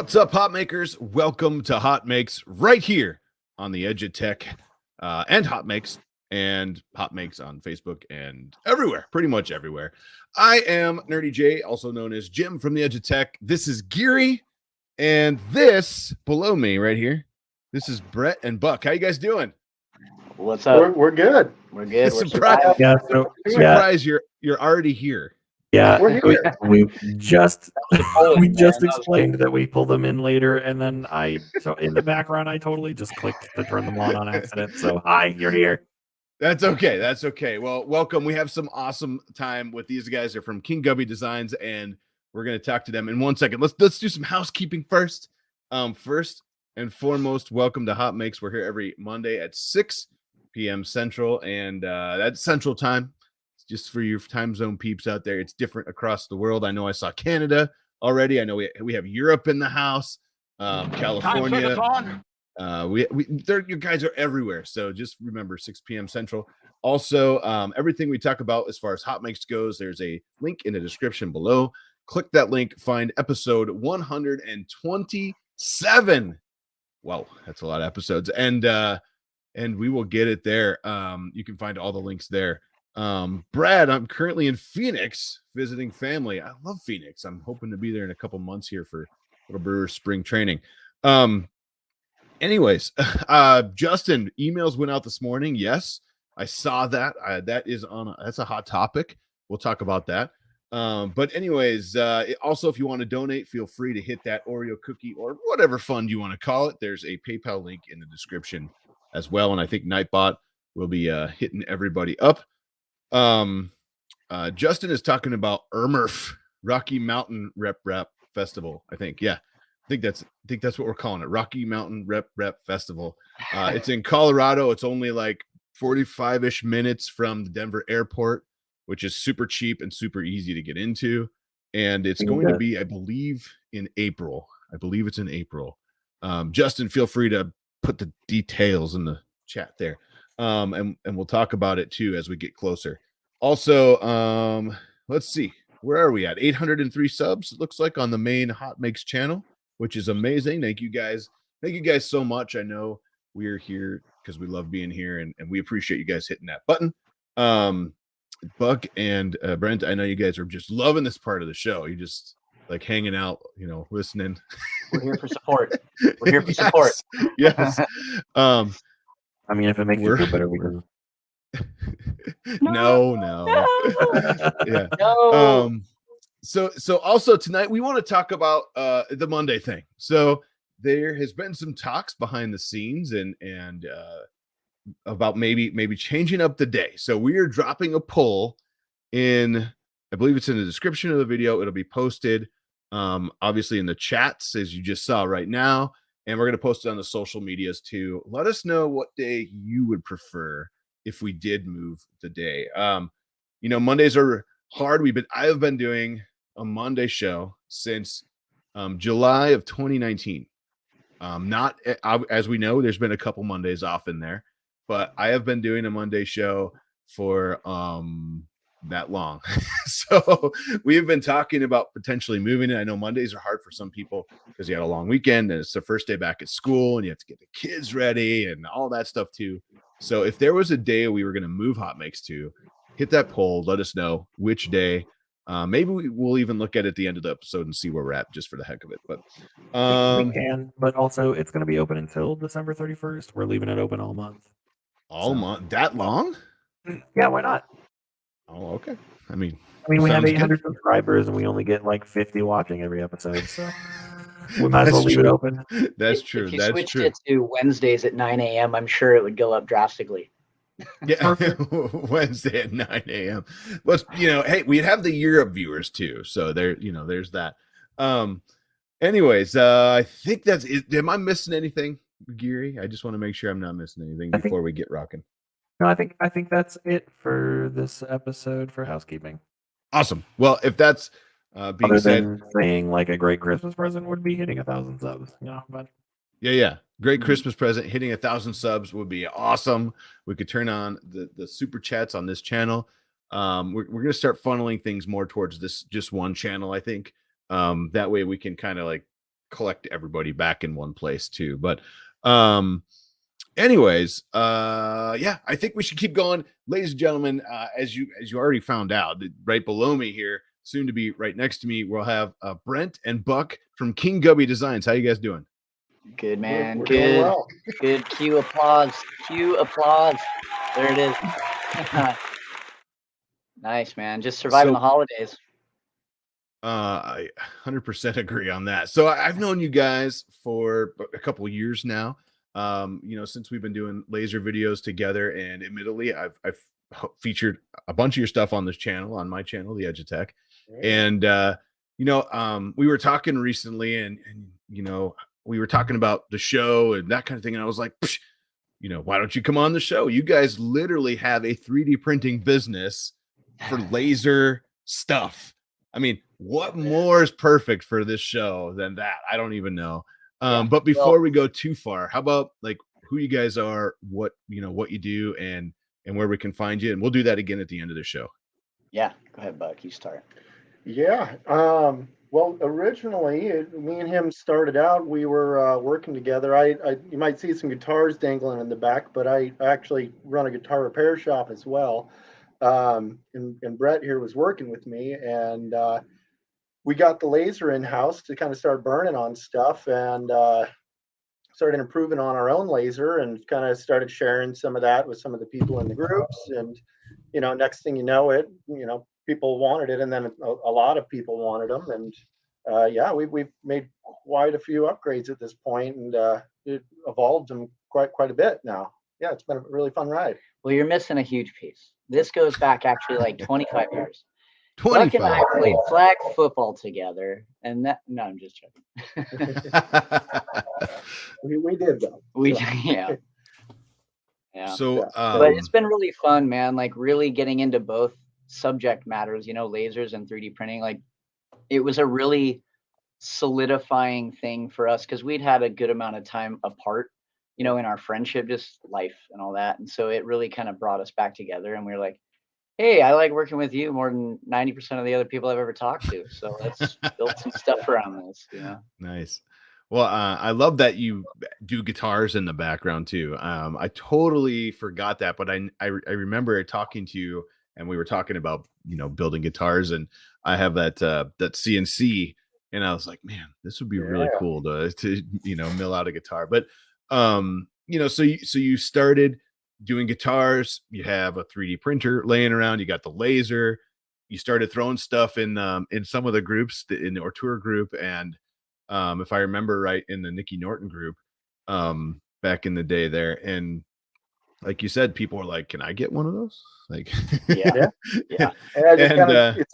What's up, hot makers? Welcome to HotMakes right here on the Edge of Tech and HotMakes on Facebook and everywhere, pretty much everywhere. I am Nerdy J, also known as Jim from the Edge of Tech. This is Geary, and this below me right here, this is Brett and Buck. How you guys doing? What's up? We're good. We're good. Surprise! You're already here. Yeah, We're here. we just explained that we pull them in later, and then so in the background I totally just clicked to turn them on accident. So hi, you're here. That's okay. Well, welcome. We have some awesome time with these guys. They're from King Gubby Designs, and we're gonna talk to them in 1 second. Let's do some housekeeping first. First and foremost, welcome to HotMakes. We're here every Monday at 6 p.m. Central, and that's Central Time. Just for your time zone peeps out there, it's different across the world. I know I saw Canada already. I know we have Europe in the house, California. You guys are everywhere. So just remember 6 p.m. Central. Also, everything we talk about as far as HotMakes goes, there's a link in the description below. Click that link, find episode 127. Wow, that's a lot of episodes. And we will get it there. You can find all the links there. Brad, I'm currently in Phoenix visiting family. I love Phoenix. I'm hoping to be there in a couple months here for Little Brewers spring training. Anyways, Justin, emails went out this morning. Yes, I saw that. That's a hot topic. We'll talk about that. But anyways, also, if you want to donate, feel free to hit that Oreo cookie or whatever fund you want to call it. There's a PayPal link in the description as well. And I think Nightbot will be hitting everybody up. Justin is talking about ERMRF, Rocky Mountain Rep Festival. I think that's what we're calling it, Rocky Mountain Rep Festival. It's in Colorado. It's only like 45-ish minutes from the Denver airport, which is super cheap and super easy to get into. And it's going to be, I believe, in April. It's in April. Justin, feel free to put the details in the chat there. And we'll talk about it too as we get closer. Also, let's see, where are we at? 803 subs, it looks like, on the main HotMakes channel, which is amazing. Thank you guys so much. I know we're here because we love being here, and we appreciate you guys hitting that button. Buck and Brent, I know you guys are just loving this part of the show. You just like hanging out, listening. We're here for support. We're here for support. Yes. I mean, if it makes you feel better, we can. No. Yeah. No. So also tonight we want to talk about the Monday thing. So there has been some talks behind the scenes and about maybe changing up the day. So we are dropping a poll in, I believe it's in the description of the video. It'll be posted obviously in the chats as you just saw right now. And we're going to post it on the social medias too. Let us know what day you would prefer if we did move the day. Mondays are hard. I have been doing a Monday show since July of 2019. Not as we know, there's been a couple Mondays off in there, but I have been doing a Monday show for that long. So we have been talking about potentially moving it. I know Mondays are hard for some people because you had a long weekend and it's the first day back at school and you have to get the kids ready and all that stuff too. So if there was a day we were going to move HotMakes to, hit that poll, let us know which day. Maybe we'll even look at it at the end of the episode and see where we're at just for the heck of it. But we can, but also it's going to be open until December 31st. We're leaving it open all month. Month? That long? Yeah, why not? Oh, okay. I mean, we have 800 subscribers and we only get like 50 watching every episode, so we might as well leave it open. That's true. If you switched it to Wednesdays at 9 a.m., I'm sure it would go up drastically. Yeah, Wednesday at 9 a.m. But hey, we'd have the Europe viewers too, so there's that. Anyways, I think that's it. Am I missing anything, Geary? I just want to make sure I'm not missing anything before we get rocking. No, I think that's it for this episode for housekeeping. Awesome. Well, if that's being Other said, than saying like a great Christmas present would be hitting 1,000 subs, but yeah. Great Christmas present. Hitting 1,000 subs would be awesome. We could turn on the super chats on this channel. We're going to start funneling things more towards this just one channel, I think. That way we can kind of like collect everybody back in one place too. But anyways, yeah, I think we should keep going, ladies and gentlemen. As you already found out, right below me here, soon to be right next to me, we'll have Brent and Buck from King Gubby Designs. How you guys doing? Good, man. We're doing Good. well. Good. Cue applause. Cue applause. There it is. Nice, man. Just surviving the holidays. I 100% agree on that. So I've known you guys for a couple of years now. Since we've been doing laser videos together, and admittedly, I've featured a bunch of your stuff on this channel, on my channel, The Edge of Tech. And we were talking recently, and we were talking about the show and that kind of thing, and I was like, why don't you come on the show? You guys literally have a 3D printing business for laser stuff. I mean, what more is perfect for this show than that? I don't even know. But before we go too far, how about like who you guys are, what you do, and where we can find you, and we'll do that again at the end of the show. Yeah, go ahead, Buck. You start. Yeah. Well, originally, me and him started out. We were working together. You might see some guitars dangling in the back, but I actually run a guitar repair shop as well. And Brett here was working with me, and we got the laser in house to kind of start burning on stuff, and started improving on our own laser, and kind of started sharing some of that with some of the people in the groups. And next thing you know, people wanted it, and then a lot of people wanted them, and we've made quite a few upgrades at this point, and it evolved them quite a bit now. Yeah, it's been a really fun ride. Well, you're missing a huge piece. This goes back actually like 25 years. 25. Buck and I played flag football together, and no, I'm just joking. we did though. Yeah. So, but it's been really fun, man. Like really getting into both subject matters, lasers and 3D printing. Like it was a really solidifying thing for us because we'd had a good amount of time apart, in our friendship, just life and all that. And so it really kind of brought us back together, and we were like, hey, I like working with you more than 90% of the other people I've ever talked to. So let's build some stuff around this, Nice. Well, I love that you do guitars in the background too. I totally forgot that, but I remember talking to you, and we were talking about, building guitars, and I have that CNC, and I was like, man, this would be really cool to mill out a guitar. But so you started doing guitars, you have a 3D printer laying around, you got the laser, you started throwing stuff in some of the groups, in our tour group, and if I remember right, in the Nicky Norton group back in the day there. And like you said, people were like, can I get one of those? Like, yeah. And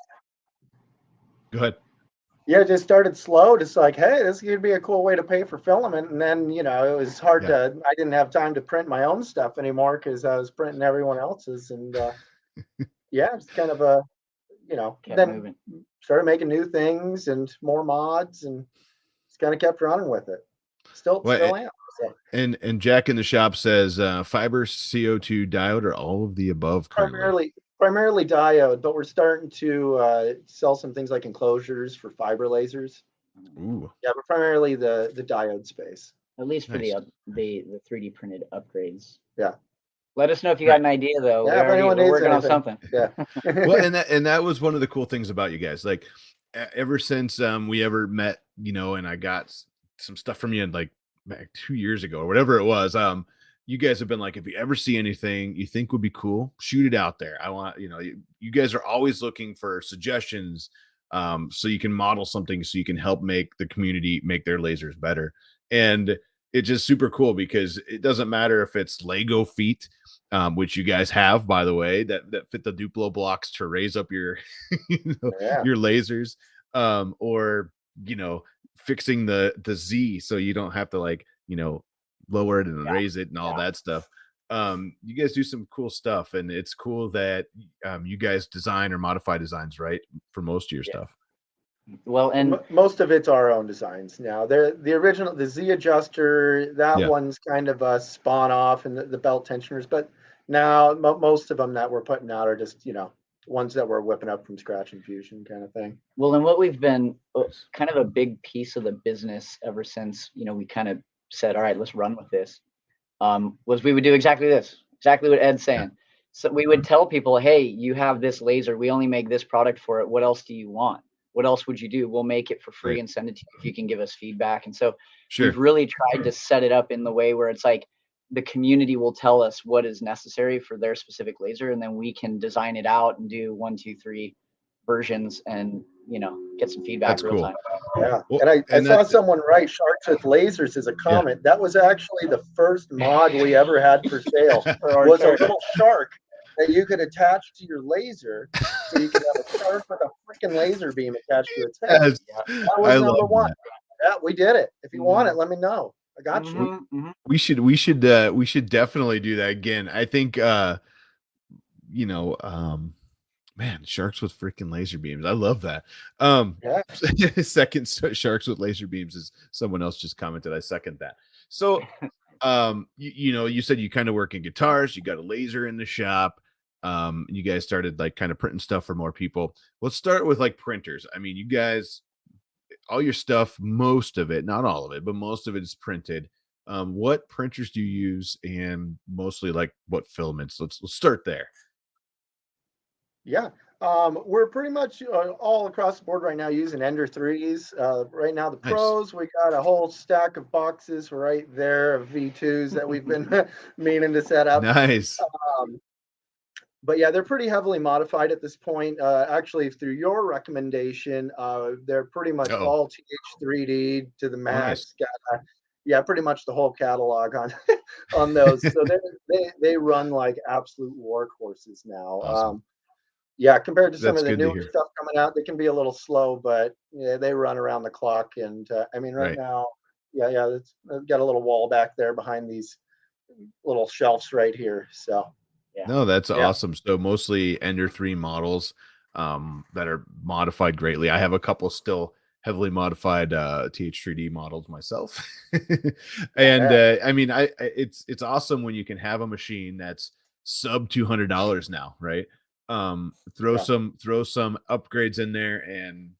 go ahead. Yeah, it just started slow. Just like, hey, this could be a cool way to pay for filament. And then, it was hard I didn't have time to print my own stuff anymore because I was printing everyone else's. And it's kind of then moving. Started making new things and more mods, and just kind of kept running with it. Still am. So. And Jack in the shop says fiber, CO2, diode, or all of the above currently? Primarily diode, but we're starting to sell some things like enclosures for fiber lasers. Ooh. Yeah, but primarily the diode space. At least for the 3D printed upgrades. Yeah. Let us know if you got an idea, though. Yeah, we're working on something. Yeah. Well, and that was one of the cool things about you guys. Like, ever since we ever met, and I got some stuff from you like 2 years ago or whatever it was. You guys have been like, if you ever see anything you think would be cool, shoot it out there. I want, you guys are always looking for suggestions, so you can model something, so you can help make the community make their lasers better. And it's just super cool because it doesn't matter if it's Lego feet, which you guys have, by the way, that fit the Duplo blocks to raise up your, your lasers, or, fixing the Z so you don't have to lower it and raise it and all that stuff. You guys do some cool stuff, and it's cool that you guys design or modify designs, right, for most of your stuff. Well, and most of it's our own designs now. The original, the Z adjuster, that one's kind of a spawn off, and the belt tensioners, but now most of them that we're putting out are just ones that we're whipping up from scratch and fusion kind of thing. Well, and what we've been kind of a big piece of the business ever since, you know, we kind of said, all right, let's run with this, was we would do exactly this, exactly what Ed's saying. So we would tell people, hey, you have this laser. We only make this product for it. What else do you want? What else would you do? We'll make it for free and send it to you if you can give us feedback. And so we've really tried to set it up in the way where it's like the community will tell us what is necessary for their specific laser, and then we can design it out and do 1, 2, 3 versions and, you know, get some feedback. That's real cool. time. Yeah. Well, I saw someone write Sharks with Lasers as a comment. That was actually the first mod we ever had for sale. Was a little shark that you could attach to your laser, so you could have a shark with a freaking laser beam attached to its head. That was number one. Yeah, we did it. If you want it, let me know. I got you. We should definitely do that again. I think you know, man, sharks with freaking laser beams. I love that. Second, sharks with laser beams is someone else just commented. I second that. So you know, you said you kind of work in guitars, you got a laser in the shop. You guys started like kind of printing stuff for more people. Let's start with like printers. I mean, you guys, all your stuff, most of it, not all of it, but most of it is printed. What printers do you use, and mostly like what filaments? Let's start there. Yeah. We're pretty much all across the board right now using Ender 3s. Right now, the pros, we got a whole stack of boxes right there of V2s that we've been meaning to set up. Nice. But yeah, they're pretty heavily modified at this point. Actually, through your recommendation, they're pretty much all TH3D to the max. Yeah, pretty much the whole catalog on those. So they run like absolute workhorses now. Awesome. Yeah, compared to some of the newer stuff coming out, they can be a little slow, but yeah, they run around the clock. And I mean, right now, it's got a little wall back there behind these little shelves right here. So. Yeah. No, that's awesome. So mostly Ender 3 models that are modified greatly. I have a couple still heavily modified TH3D models myself. And I mean, it's awesome when you can have a machine that's sub $200 now, right? Throw some upgrades in there and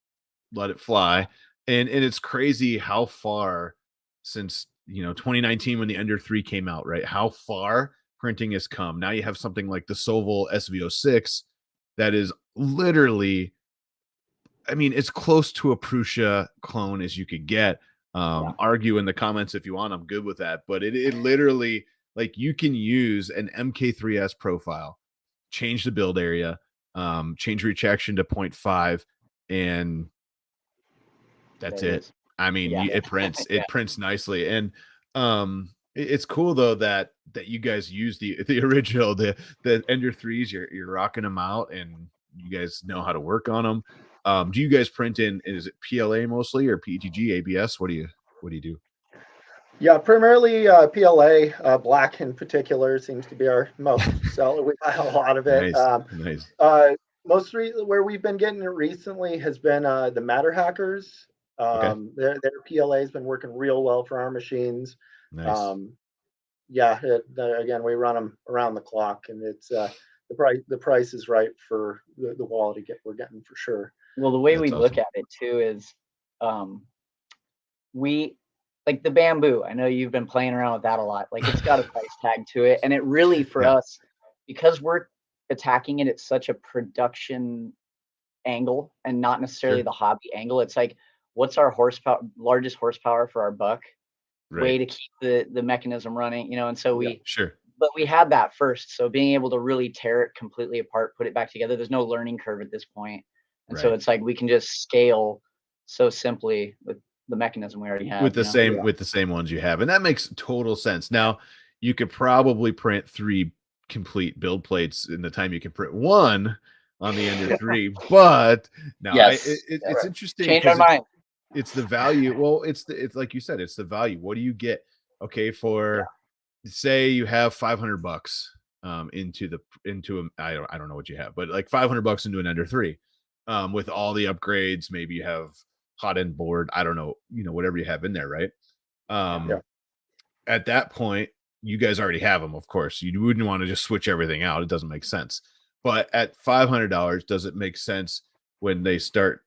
let it fly. And it's crazy how far since, you know, 2019 when the Ender 3 came out, right? How far printing has come. Now you have something like the Sovol SV06 that is literally, I mean, it's close to a Prusa clone as you could get. Argue in the comments if you want, I'm good with that. But it literally, like, you can use an MK3S profile, change the build area, change rejection to 0.5, and that's it. I mean, it prints nicely. And it's cool though that you guys use the original, the Ender 3s. You're rocking them out, and you guys know how to work on them. Do you guys print in, is it PLA mostly or PETG, ABS? What do you do? Yeah, primarily PLA, black in particular seems to be our most seller. We've had a lot of it. Nice. Where we've been getting it recently has been the Matter Hackers. Their PLA has been working real well for our machines. Nice. Again, we run them around the clock, and it's the price is right for the quality we're getting for sure. Well, the way we look at it too is, we like the bamboo. I know you've been playing around with that a lot. Like, it's got a price tag to it, and it really for us, because we're attacking it at such a production angle and not necessarily the hobby angle. It's like, what's our largest horsepower for our buck? Way to keep the mechanism running, you know. And so but we had that first, so being able to really tear it completely apart, put it back together, there's no learning curve at this point. And so it's like we can just scale so simply with the mechanism we already have with the same ones you have, and that makes total sense. Now you could probably print 3 complete build plates in the time you can print 1 on the Ender 3, but now it's interesting. Change our mind. It's the value. Well, it's like you said, it's the value. What do you get? Okay, for say you have $500 into I don't know what you have, but like $500 into an Ender 3, with all the upgrades. Maybe you have hot end board. I don't know, you know, whatever you have in there, right? At that point, you guys already have them. Of course, you wouldn't want to just switch everything out. It doesn't make sense. But at $500, does it make sense when they start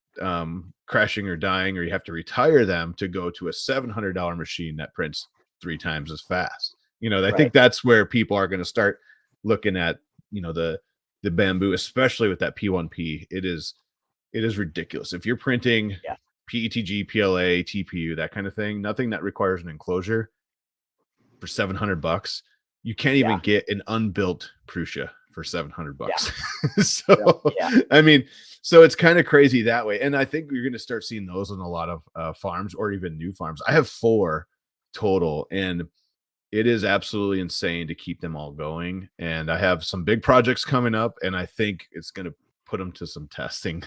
crashing or dying, or you have to retire them, to go to a $700 machine that prints 3 times as fast? You know, I think that's where people are going to start looking at, you know, the bamboo, especially with that P1P. It is ridiculous. If you're printing PETG, PLA, TPU, that kind of thing, nothing that requires an enclosure, for $700, you can't even get an unbuilt Prusa for $700. So I mean, so it's kind of crazy that way. And I think you're going to start seeing those on a lot of farms, or even new farms. I have 4 total, and it is absolutely insane to keep them all going. And I have some big projects coming up, and I think it's going to put them to some testing.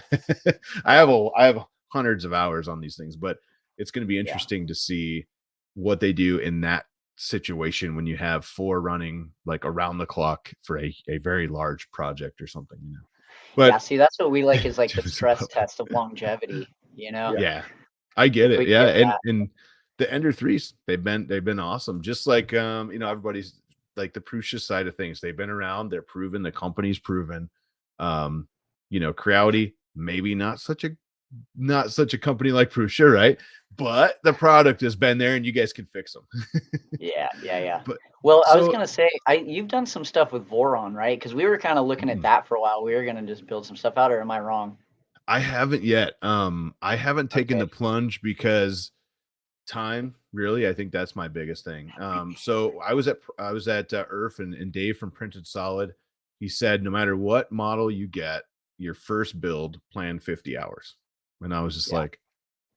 I have hundreds of hours on these things, but it's going to be interesting to see what they do in that situation when you have 4 running like around the clock for a very large project or something, you know. But see, that's what we like, is like the stress test of longevity, you know. I get it. And the Ender 3s, they've been awesome. Just like you know, everybody's like the Prusa side of things, they've been around, they're proven, the company's proven. You know, Creality, maybe not such a company like Prusa, right? But the product has been there, and you guys can fix them. But, well, I was gonna say, you've done some stuff with Voron, right? Because we were kind of looking at that for a while. We were gonna just build some stuff out, or am I wrong? I haven't yet. I haven't taken the plunge because time, really. I think that's my biggest thing. So I was at IRF, and Dave from Printed Solid, he said, no matter what model you get, your first build, plan 50 hours. And I was just like,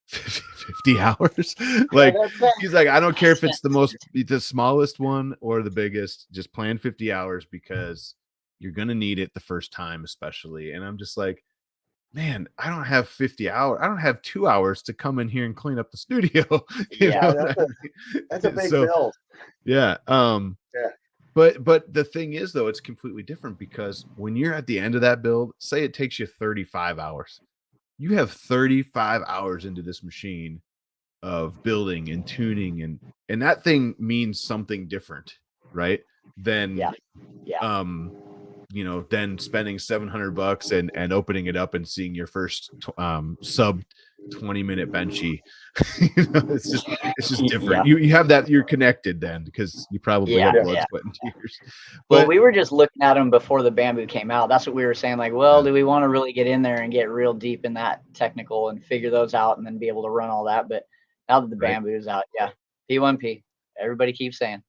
50 hours? Like, he's like, I don't care if it's the smallest one or the biggest, just plan 50 hours, because you're going to need it the first time, especially. And I'm just like, man, I don't have 50 hours. I don't have 2 hours to come in here and clean up the studio. That's a big build. Yeah. But the thing is, though, it's completely different, because when you're at the end of that build, say it takes you 35 hours, you have 35 hours into this machine of building and tuning, and that thing means something different, right? Than you know, then spending $700 and opening it up and seeing your first sub 20-minute benchy. You know, it's just different. You have that, you're connected then, because you probably have blood, sweat, and tears. But well, we were just looking at them before the bamboo came out. That's what we were saying. Like, well, do we want to really get in there and get real deep in that technical and figure those out, and then be able to run all that? But now that the bamboo is out, P1P. Everybody keeps saying.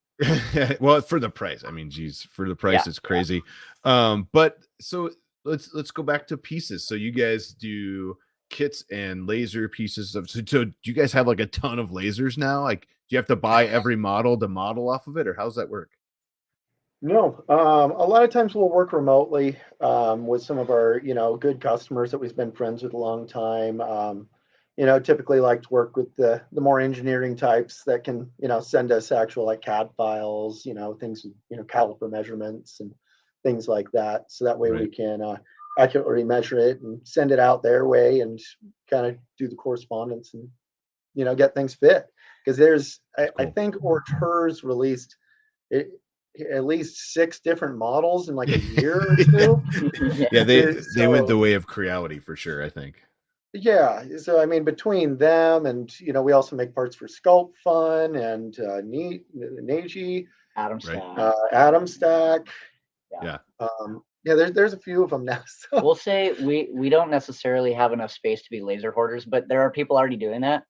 Well, for the price, I mean, geez, for the price, it's crazy. But so let's go back to pieces. So you guys do kits and laser pieces of, so do you guys have like a ton of lasers now? Like, do you have to buy every model to model off of it, or how's that work? No, a lot of times we'll work remotely with some of our, you know, good customers that we've been friends with a long time. You know, typically like to work with the more engineering types that can, you know, send us actual like CAD files, you know, things, you know, caliper measurements and things like that. So that way we can accurately measure it and send it out their way, and kind of do the correspondence and, you know, get things fit. Because there's, I think Orters released at least 6 different models in like a year or 2. They went the way of Creality for sure, I think. Yeah, so I mean, between them and, you know, we also make parts for Sculpt Fun and Neji, Atom Stack. Atom Stack. Yeah. There's a few of them now. So. We'll say we don't necessarily have enough space to be laser hoarders, but there are people already doing that.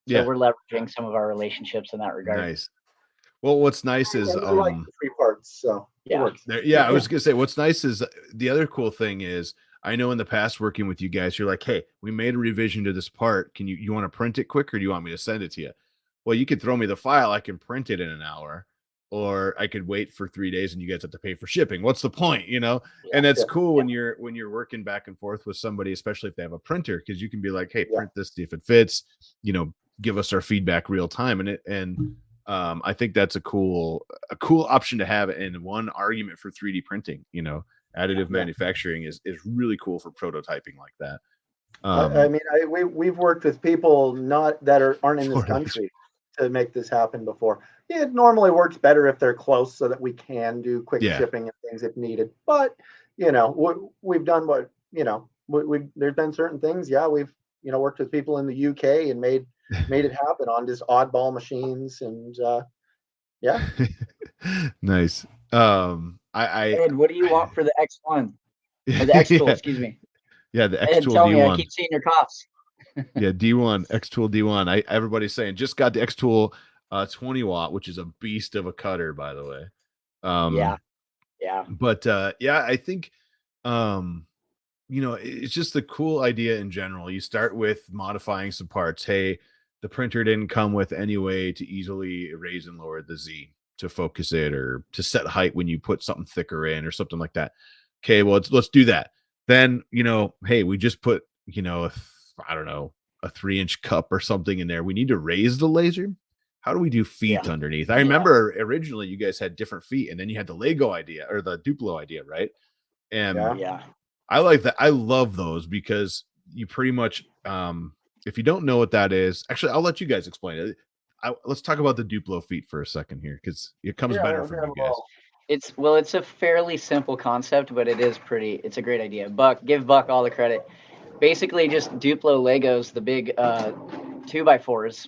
So we're leveraging some of our relationships in that regard. Nice. Well, what's nice is like 3 parts. So it works. I was gonna say, what's nice is the other cool thing is, I know in the past working with you guys, you're like, hey, we made a revision to this part. Can you want to print it quick, or do you want me to send it to you? Well, you could throw me the file. I can print it in an hour, or I could wait for 3 days and you guys have to pay for shipping. What's the point, you know? And that's cool when you're working back and forth with somebody, especially if they have a printer, because you can be like, hey, print this, see if it fits, you know, give us our feedback real time. And I think that's a cool option to have. And one argument for 3D printing, you know, additive manufacturing is really cool for prototyping like that. I mean, we've worked with people that aren't in this country to make this happen before. It normally works better if they're close, so that we can do quick shipping and things if needed. But you know, we've done what, you know, there's been certain things. Yeah. We've, you know, worked with people in the UK and made it happen on just oddball machines. And, yeah. Nice. Ed, what do you want for the X1 or the X tool? Yeah, Excuse me. yeah, the X Ed, Tool tell me, I D1. keep seeing your coughs. Yeah, D1, X Tool D1. Everybody's saying just got the X Tool 20 watt, which is a beast of a cutter, by the way. Yeah. But yeah, I think you know, it's just a cool idea in general. You start with modifying some parts. Hey, the printer didn't come with any way to easily raise and lower the Z to focus it or to set height when you put something thicker in or something like that. Okay, well, let's do that. Then, you know, hey, we just put, you know, I don't know, a 3-inch cup or something in there. We need to raise the laser. How do we do feet underneath? I remember originally you guys had different feet, and then you had the Lego idea or the Duplo idea, right? And Yeah. I like that. I love those because you pretty much, if you don't know what that is, actually, I'll let you guys explain it. Let's talk about the Duplo feet for a second here because it comes better from you guys. It's a fairly simple concept, but it's a great idea. Give Buck all the credit. Basically, just Duplo Legos, the big 2x4s.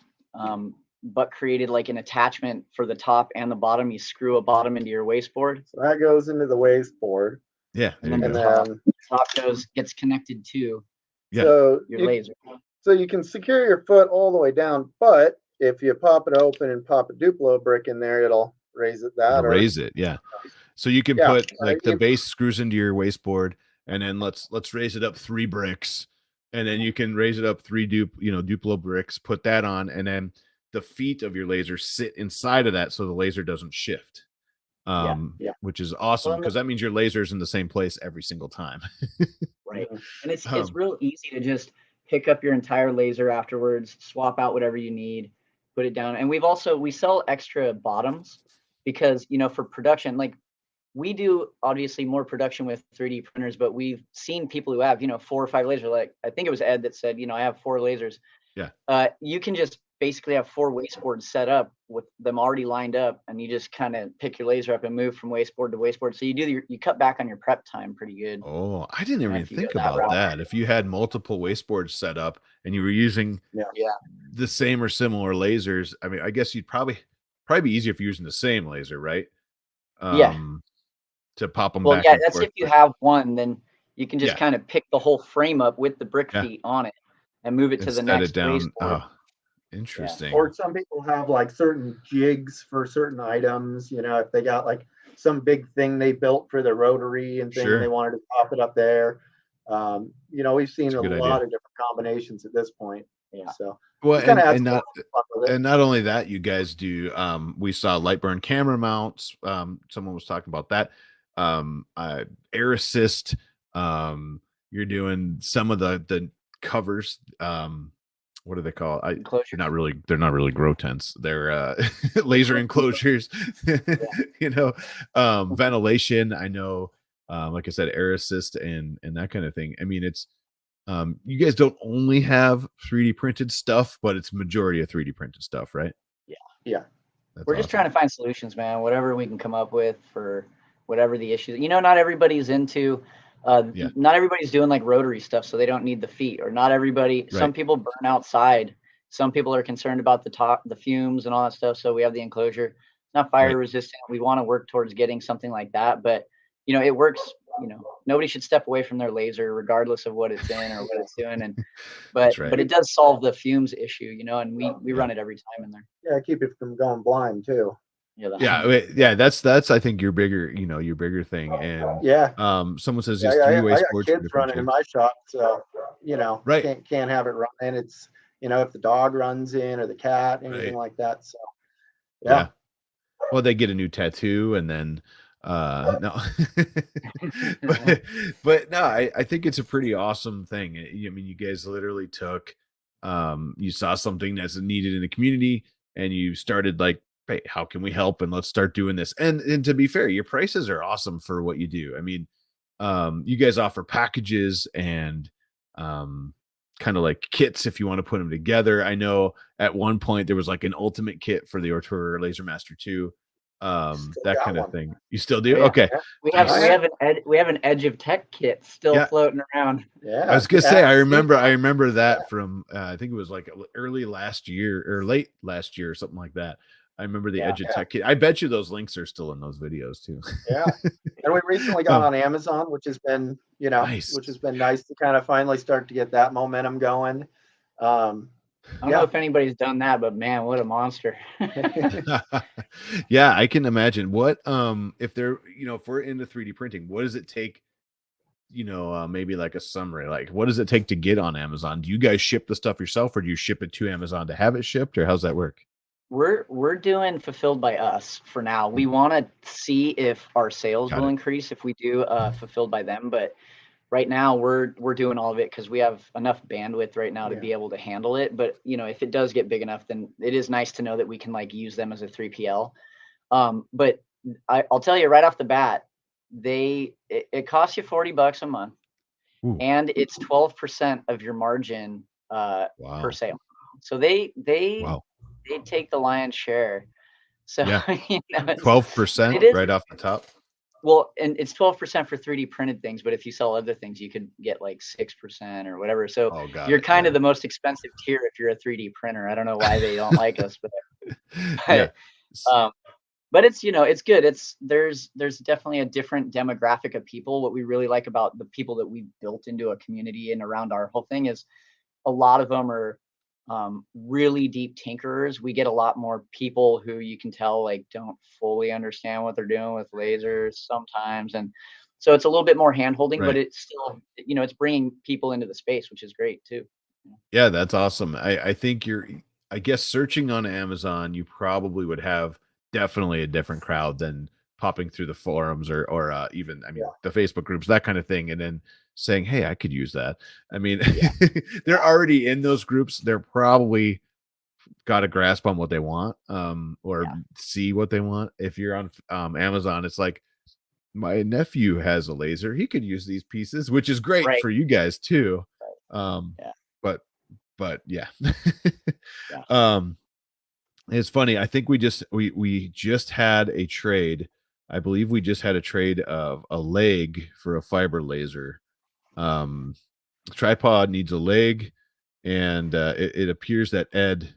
Buck created like an attachment for the top and the bottom. You screw a bottom into your wasteboard. So that goes into the wasteboard. Yeah, and then the top gets connected to so your laser. So you can secure your foot all the way down, but if you pop it open and pop a Duplo brick in there, it'll raise it raise it, yeah. So you can put like the base screws into your wasteboard, and then let's raise it up 3 bricks, and then you can raise it up 3 Duplo bricks, put that on, and then the feet of your laser sit inside of that so the laser doesn't shift. Which is awesome because that means your laser is in the same place every single time. Right. And it's real easy to just pick up your entire laser afterwards, swap out whatever you need, put it down. And we sell extra bottoms because, you know, for production, like we do obviously more production with 3D printers, but we've seen people who have, you know, 4 or 5 lasers. Like I think it was Ed that said, you know, I have 4 lasers. Yeah. You can just basically have 4 wasteboards set up with them already lined up, and you just kind of pick your laser up and move from wasteboard to wasteboard. So you cut back on your prep time pretty good. Oh, I didn't even think about that. If you had multiple wasteboards set up and you were using the same or similar lasers, I mean, I guess you'd probably be easier if you're using the same laser, right? To pop them back. Yeah, that's if you have one, then you can just kind of pick the whole frame up with the brick feet on it and move it to the next wasteboard. Oh, interesting. Or some people have like certain jigs for certain items, you know, if they got like some big thing they built for the rotary and thing, they wanted to pop it up there. You know, we've seen a lot of different combinations at this point. Yeah. So well, and not only that, you guys do we saw light burn camera mounts. Someone was talking about that. Air assist. You're doing some of the covers. What do they call it? They're not really grow tents. They're laser enclosures. You know, ventilation. I know, like I said, air assist and that kind of thing. I mean, it's you guys don't only have 3D printed stuff, but it's majority of 3D printed stuff, right? Yeah. We're just trying to find solutions, man. Whatever we can come up with for whatever the issues. You know, not everybody's into. Not everybody's doing like rotary stuff, so they don't need the feet, or not everybody. Some people burn outside. Some people are concerned about the fumes and all that stuff. So we have the enclosure. It's not fire resistant. We want to work towards getting something like that, but you know, it works. You know, nobody should step away from their laser regardless of what it's in or what it's doing. And but it does solve the fumes issue, you know, and we run it every time in there. Yeah, keep it from going blind too. That's I think your bigger thing. And someone says these 3-way sports. Kids running in my shop, so you know, can't have it running. It's, you know, if the dog runs in or the cat, anything like that. So well, they get a new tattoo and then no. but no, I think it's a pretty awesome thing. I mean, you guys literally took you saw something that's needed in the community and you started like, hey, how can we help? And let's start doing this. And to be fair, your prices are awesome for what you do. I mean, you guys offer packages and kind of like kits if you want to put them together. I know at one point there was like an ultimate kit for the Artura Laser Master 2. Still that got kind of one. thing. You still do? Oh, yeah. Okay. We have Nice. we have an Edge of Tech kit still Yeah. floating around. Yeah. I was gonna say, I absolutely. remember that from I think it was like early last year or late last year or something like that. I remember the Yeah. Edge of Tech kit. I bet you those links are still in those videos too. Yeah. And we recently got Um, on Amazon, which has been, nice. which has been nice to kind of finally start to get that momentum going. I don't know if anybody's done that, but man, what a monster. Yeah, I can imagine. What if they're, if we're into 3D printing, what does it take, maybe like a summary, like what does it take to get on Amazon? Do you guys ship the stuff yourself, or do you ship it to Amazon to have it shipped, or how's that work? We're doing fulfilled by us for now. We want to see if our sales Got will it. increase if we do fulfilled by them, but right now we're doing all of it because we have enough bandwidth right now to be able to handle it. But if it does get big enough, then it is nice to know that we can like use them as a 3PL. But I'll tell you right off the bat, it costs you $40 a month. Ooh. And it's 12% of your margin per Wow. sale. So they Wow. take the lion's share. So Yeah. it's 12% right off the top. well, and it's 12% for 3D printed things, but if you sell other things, you could get like 6% or whatever. So Oh, got you're it. kind Yeah. of the most expensive tier if you're a 3D printer. I don't know why they don't like us, but Yeah. but it's it's good. There's definitely a different demographic of people. What we really like about the people that we built into a community and around our whole thing is a lot of them are really deep tinkerers. We get a lot more people who you can tell like don't fully understand what they're doing with lasers sometimes, and so it's a little bit more hand holding, but Right. it's still it's bringing people into the space, which is great too. Yeah, that's awesome. I think I guess searching on Amazon, you probably would have definitely a different crowd than popping through the forums or even, I mean, the Facebook groups, that kind of thing, and then saying, "Hey, I could use that." I mean, they're already in those groups. They're probably got a grasp on what they want, or see what they want. If you're on Amazon, it's like, my nephew has a laser. He could use these pieces, which is great Right. for you guys too. Yeah. But yeah. Yeah. It's funny. I think we just had a trade. I believe we just had a trade of a leg for a fiber laser. Tripod needs a leg, and it appears that Ed,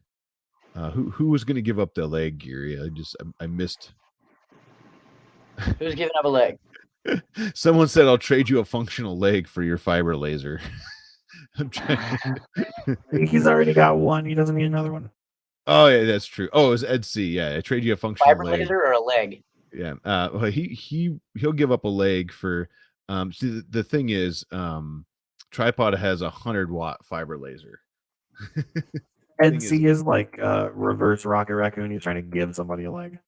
who was going to give up the leg, Geary? I missed. Who's giving up a leg? Someone said, "I'll trade you a functional leg for your fiber laser." I'm trying. He's already got one. He doesn't need another one. Oh yeah, that's true. Oh, it was Ed C. Yeah, I trade you a functional Fiber leg. laser or a leg? Yeah. Well, he'll give up a leg for. See, the thing is, Tripod has 100-watt fiber laser. NC is like reverse Rocket Raccoon. He's trying to give somebody a leg.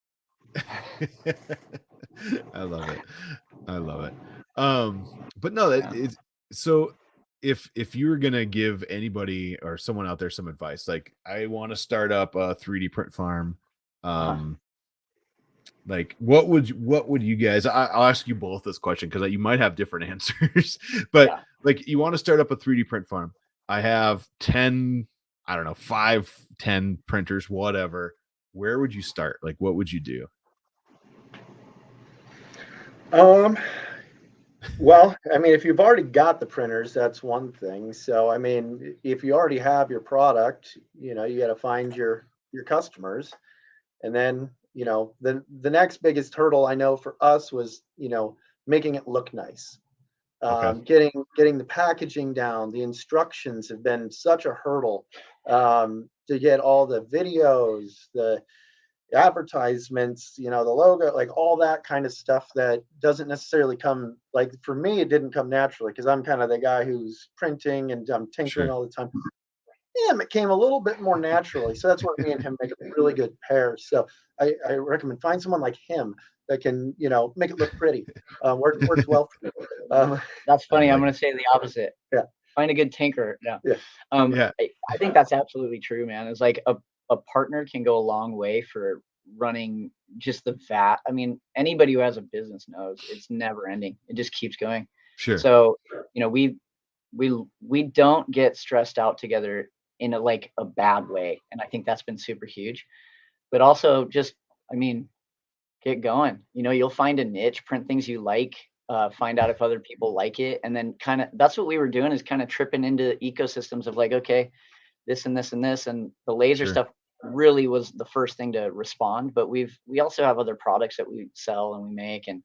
I love it. But no, that is so. If you were gonna give anybody or someone out there some advice, like I want to start up a 3D print farm, like what would you guys? I'll ask you both this question because you might have different answers. But like, you want to start up a 3D print farm. I have 10, I don't know, 5, 10 printers, whatever. Where would you start? Like, what would you do? Well, I mean, if you've already got the printers, that's one thing. So, I mean, if you already have your product, you got to find your customers. And then, the next biggest hurdle I know for us was, making it look nice. Getting the packaging down. The instructions have been such a hurdle, to get all the videos, the advertisements, the logo, like all that kind of stuff that doesn't necessarily come, like for me, it didn't come naturally because I'm kind of the guy who's printing and I'm tinkering all the time. It came a little bit more naturally. So that's where me and him make a really good pair. So I recommend find someone like him that can, make it look pretty. Works well for me. That's funny. I'm going to say the opposite. Yeah. Find a good tinker. No. Yeah. I think that's absolutely true, man. It's like a partner can go a long way for running just the vat. I mean, anybody who has a business knows it's never ending. It just keeps going. Sure. So, we don't get stressed out together in a bad way. And I think that's been super huge. But also just, I mean, get going. You know, you'll find a niche, print things you like, find out if other people like it, and then kind of that's what we were doing, is kind of tripping into ecosystems of like, okay, this and this and this, and the laser Sure. stuff really was the first thing to respond. But we also have other products that we sell and we make, and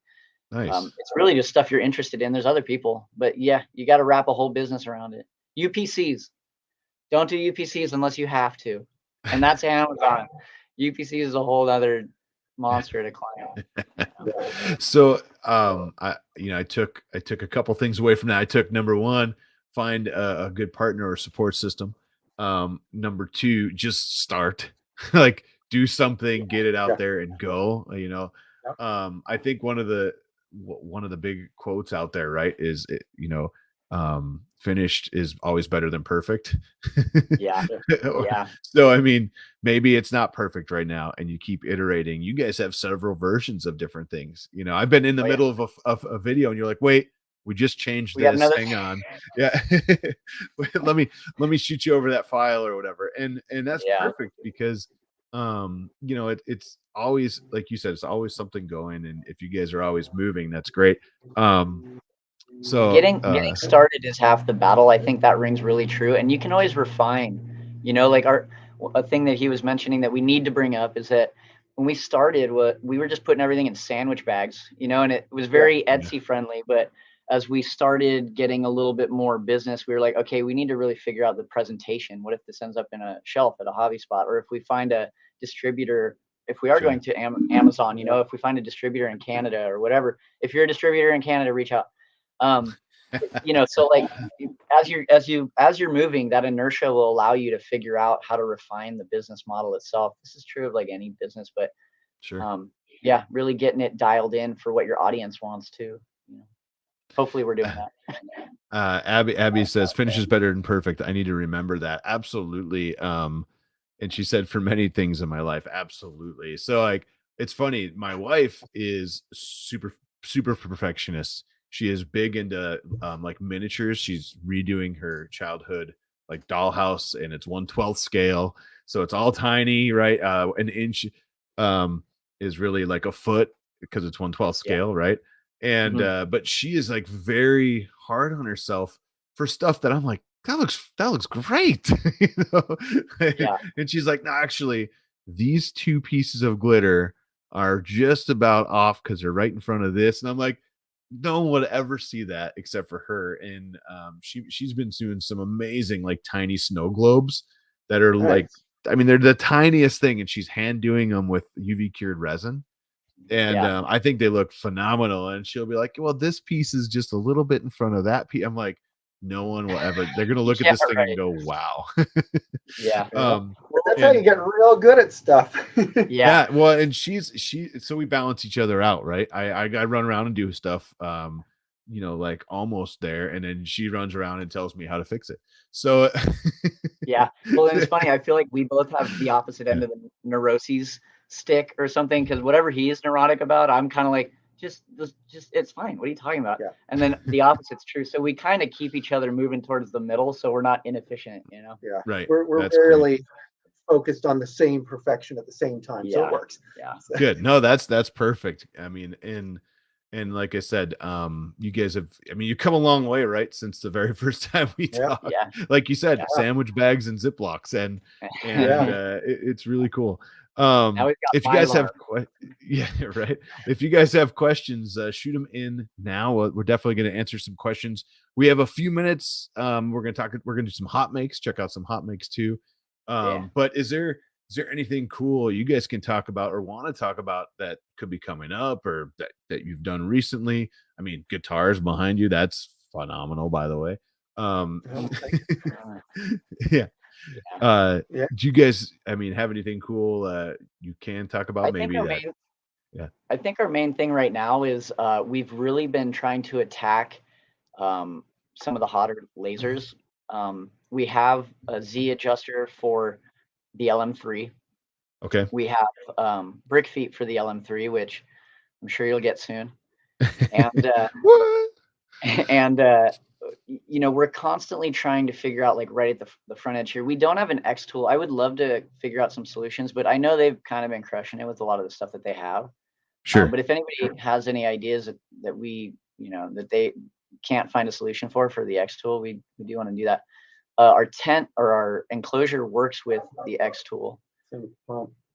Nice. it's really just stuff you're interested in. There's other people, but yeah, you got to wrap a whole business around it. UPCs, don't do UPCs unless you have to, and that's Amazon. UPC is a whole other monster to climb. So I took a couple things away from that. I took number one, find a good partner or support system. Number two, just start. Like, do something, get it out there and go. I think one of the big quotes out there, right, is finished is always better than perfect. Yeah. Yeah. So I mean, maybe it's not perfect right now, and you keep iterating. You guys have several versions of different things. I've been in the middle of a video, and you're like, "Wait, we just changed We got this. another Hang on, yeah, let me shoot you over that file or whatever." And that's perfect because it's always, like you said, it's always something going, and if you guys are always moving, that's great. So getting started is half the battle. I think that rings really true, and you can always refine. Like a thing that he was mentioning that we need to bring up is that when we started, we were just putting everything in sandwich bags, and it was very Etsy friendly. But as we started getting a little bit more business, we were like, okay, we need to really figure out the presentation. What if this ends up in a shelf at a hobby spot, or if we find a distributor? If we are going to Amazon, if we find a distributor in Canada or whatever. If you're a distributor in Canada, reach out. So like as you're moving, that inertia will allow you to figure out how to refine the business model itself. This is true of like any business, but really getting it dialed in for what your audience wants to. Hopefully we're doing that. Abby says finish is better than perfect. I need to remember that. Absolutely. And she said, for many things in my life, absolutely. So like, it's funny, my wife is super perfectionist. She is big into like miniatures. She's redoing her childhood like dollhouse, and it's 1/12 scale, so it's all tiny, right? An inch is really like a foot because it's 1/12 scale, right? And but she is like very hard on herself for stuff that I'm like, that looks great. And she's like, no, actually, these two pieces of glitter are just about off because they're right in front of this. And I'm like, no one would ever see that except for her. And she's been doing some amazing like tiny snow globes that are like, I mean, they're the tiniest thing, and she's hand doing them with UV cured resin. And I think they look phenomenal. And she'll be like, well, this piece is just a little bit in front of that piece. I'm like, no one will ever, they're going to look at this thing and go, wow. Well, that's how you get real good at stuff. Well, and so we balance each other out, right? I run around and do stuff, like almost there. And then she runs around and tells me how to fix it. So well, and it's funny. I feel like we both have the opposite end of the neuroses stick or something, because whatever he is neurotic about, I'm kind of like, just it's fine. What are you talking about? And then the opposite's true. So we kind of keep each other moving towards the middle, so we're not inefficient, Right. We're really focused on the same perfection at the same time, so it works. Good. No, that's perfect. I mean, and like I said, you guys have, I mean, you come a long way, right, since the very first time we talked. Like you said, sandwich bags and Ziplocs, and it's really cool. If you guys have if you guys have questions, shoot them in now. We're definitely going to answer some questions. We have a few minutes. We're going to do some HotMakes, check out some HotMakes too. But is there anything cool you guys can talk about or want to talk about that could be coming up, or that you've done recently? I mean, guitars behind you, that's phenomenal, by the way. Do you guys, I mean, have anything cool you can talk about? I think our main thing right now is we've really been trying to attack some of the hotter lasers. We have a Z adjuster for the LM3. Okay. We have brick feet for the LM3, which I'm sure you'll get soon. And we're constantly trying to figure out, like, right at the front edge here. We don't have an X tool. I would love to figure out some solutions, but I know they've kind of been crushing it with a lot of the stuff that they have. Sure. But if anybody has any ideas that we, that they can't find a solution for the X tool, we do want to do that. Our tent or our enclosure works with the X tool.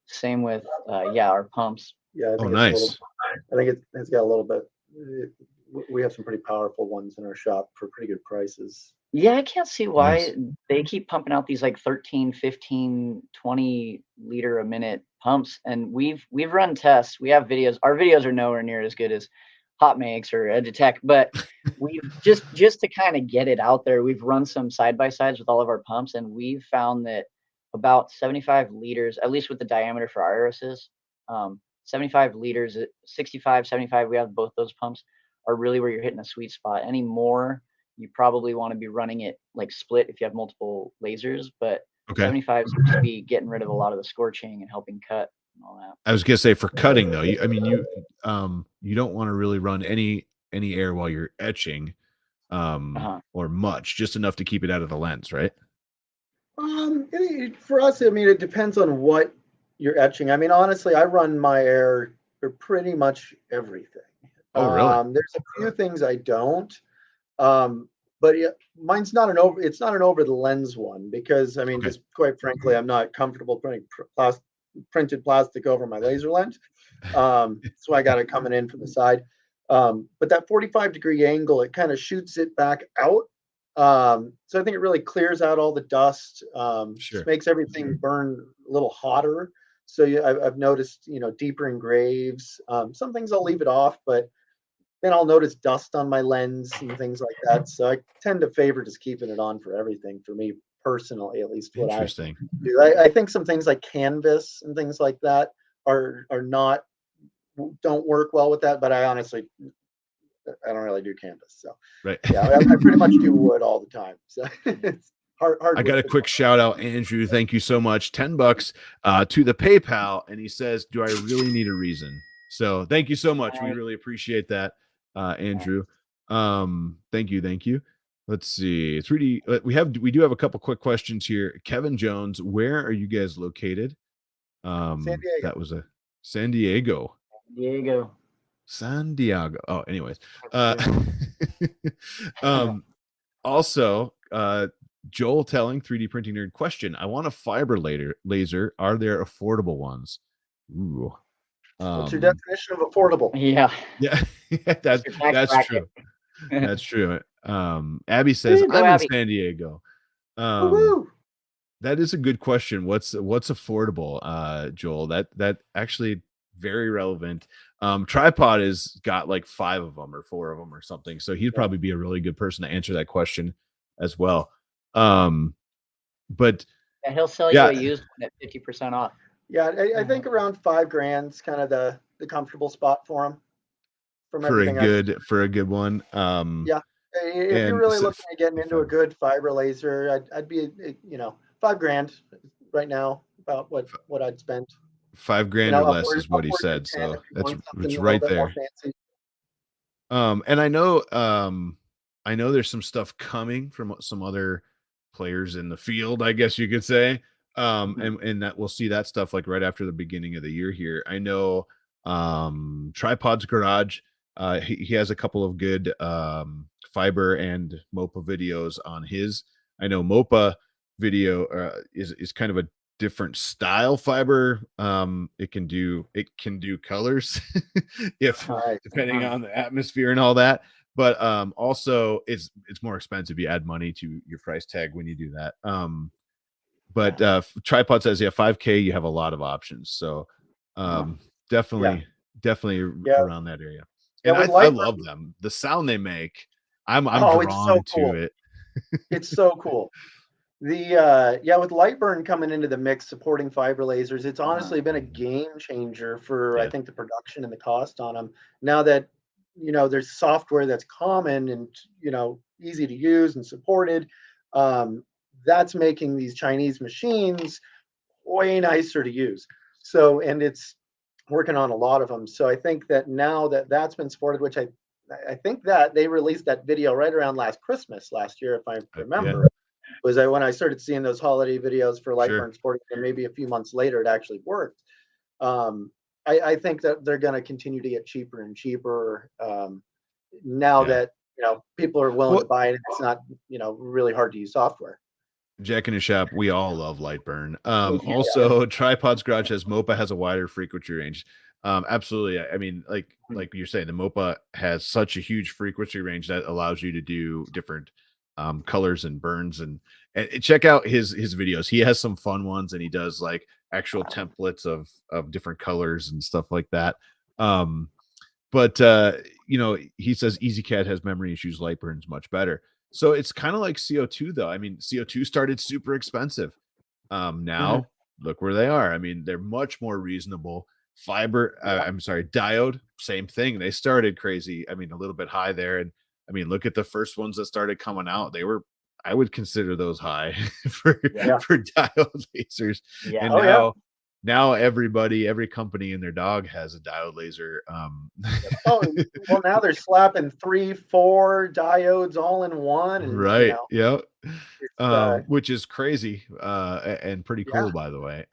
Same with our pumps. Yeah, I think nice. I think it's got a little bit. We have some pretty powerful ones in our shop for pretty good prices. Yeah, I can't see why Nice. they keep pumping out these like 13, 15, 20 liter a minute pumps. And we've run tests. We have videos. Our videos are nowhere near as good as HotMakes or Edutech, but we've just to kind of get it out there, we've run some side by sides with all of our pumps, and we've found that about 75 liters, at least with the diameter for our irises, 75 liters, 65, 75, we have both those pumps, are really where you're hitting a sweet spot. Any more, you probably want to be running it like split if you have multiple lasers, but 75 seems to be getting rid of a lot of the scorching and helping cut and all that. I was gonna say for cutting though, you don't want to really run any air while you're etching, or much, just enough to keep it out of the lens, right? For us, I mean, it depends on what you're etching. I mean, honestly, I run my air for pretty much everything. Oh, really? There's a few things I don't. But yeah, mine's not it's not an over the lens one, because I mean, just quite frankly, I'm not comfortable putting printed plastic over my laser lens. So I got it coming in from the side. But that 45-degree angle, it kind of shoots it back out. So I think it really clears out all the dust. Just makes everything burn a little hotter. So I've noticed, deeper engraves. Some things I'll leave it off, but then I'll notice dust on my lens and things like that. So I tend to favor just keeping it on for everything, for me personally, at least what I do. I think some things like canvas and things like that don't work well with that, but I honestly, I don't really do canvas. So yeah, I pretty much do wood all the time. So it's hard. I got a quick shout out, Andrew. Thank you so much. $10 to the PayPal. And he says, do I really need a reason? So thank you so much. We really appreciate that. Andrew, thank you. Let's see. 3D. We do have a couple quick questions here. Kevin Jones, where are you guys located? San Diego. That was a San Diego. San Diego. Oh, anyways. Also, Joel telling 3D printing nerd question. I want a fiber laser. Are there affordable ones? Ooh. What's your definition of affordable? Yeah. That's true. That's true. Abby says, I'm in San Diego. That is a good question. What's affordable, Joel? That actually very relevant. Tripod has got like 5 of them or 4 of them or something. So he'd probably be a really good person to answer that question as well. But he'll sell you a used one at 50% off. Yeah, I think around $5,000 is kind of the comfortable spot for him. For a good one. Yeah, if you're really looking at getting into a good fiber laser, I'd be $5,000 right now, about what I'd spend. $5,000 or less is what he said. So it's right there. And I know there's some stuff coming from some other players in the field, I guess you could say. And that we'll see that stuff like right after the beginning of the year here. I know Tripod's Garage, he has a couple of good fiber and MOPA videos on his. I know MOPA video is kind of a different style fiber. It can do colors depending on the atmosphere and all that. But also it's more expensive. You add money to your price tag when you do that. But Tripod says, $5,000, you have a lot of options. So definitely around that area. And I love them. The sound they make, I'm drawn to it. It's so cool. With Lightburn coming into the mix, supporting fiber lasers, it's honestly been a game changer for I think the production and the cost on them. Now that there's software that's common and easy to use and supported, that's making these Chinese machines way nicer to use. So, and it's working on a lot of them. So I think that now that that's been supported, which I think that they released that video right around last year, if I remember, was when I started seeing those holiday videos for Lightburn supporting, and maybe a few months later it actually worked. I think that they're going to continue to get cheaper and cheaper now Yeah. that people are willing Well, to buy it. And it's not really hard to use software. Jack in the Shop, we all love Lightburn. Yeah. Also, Tripod's Garage has MOPA has a wider frequency range. Absolutely. I mean, like you're saying, the MOPA has such a huge frequency range that allows you to do different colors and burns and check out his videos. He has some fun ones, and he does like actual templates of different colors and stuff like that. But he says EasyCAD has memory issues, Lightburn's much better. So it's kind of like CO2 though. I mean, CO2 started super expensive. Now look where they are. I mean, they're much more reasonable. Diode, same thing. They started crazy. I mean, a little bit high there. And I mean, look at the first ones that started coming out. I would consider those high for diode lasers. Yeah. And now every company and their dog has a diode laser. Oh, well, now they're slapping 3-4 diodes all in one. And, right. Which is crazy and pretty cool, by the way.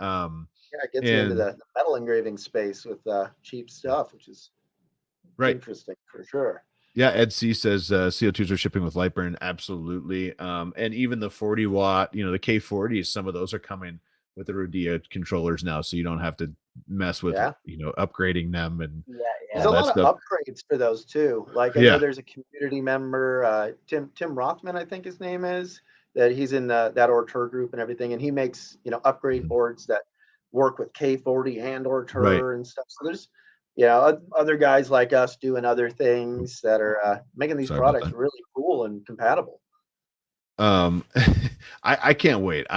It gets you into the metal engraving space with cheap stuff, which is interesting for sure. Yeah, Ed C says CO2s are shipping with Lightburn. Absolutely. And even the 40 watt, the K40s, some of those are coming with the Rodeo controllers now, so you don't have to mess with upgrading them. And there's a lot of upgrades for those too. Like I know there's a community member, Tim Rothman, I think his name is, that he's in that Ortur group and everything, and he makes upgrade boards that work with K40 and Ortur and stuff. So there's other guys like us doing other things that are making these products really cool and compatible. I can't wait.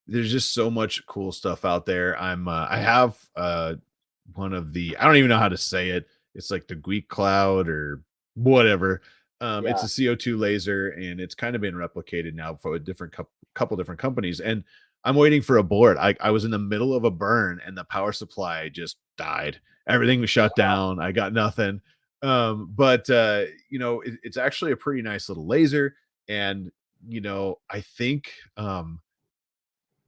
There's just so much cool stuff out there. I have one of the, I don't even know how to say it. It's like the Greek cloud or whatever. It's a CO2 laser, and it's kind of been replicated now for a different couple different companies. And I'm waiting for a board. I was in the middle of a burn, and the power supply just died. Everything was shut down. I got nothing. But it's actually a pretty nice little laser. And, I think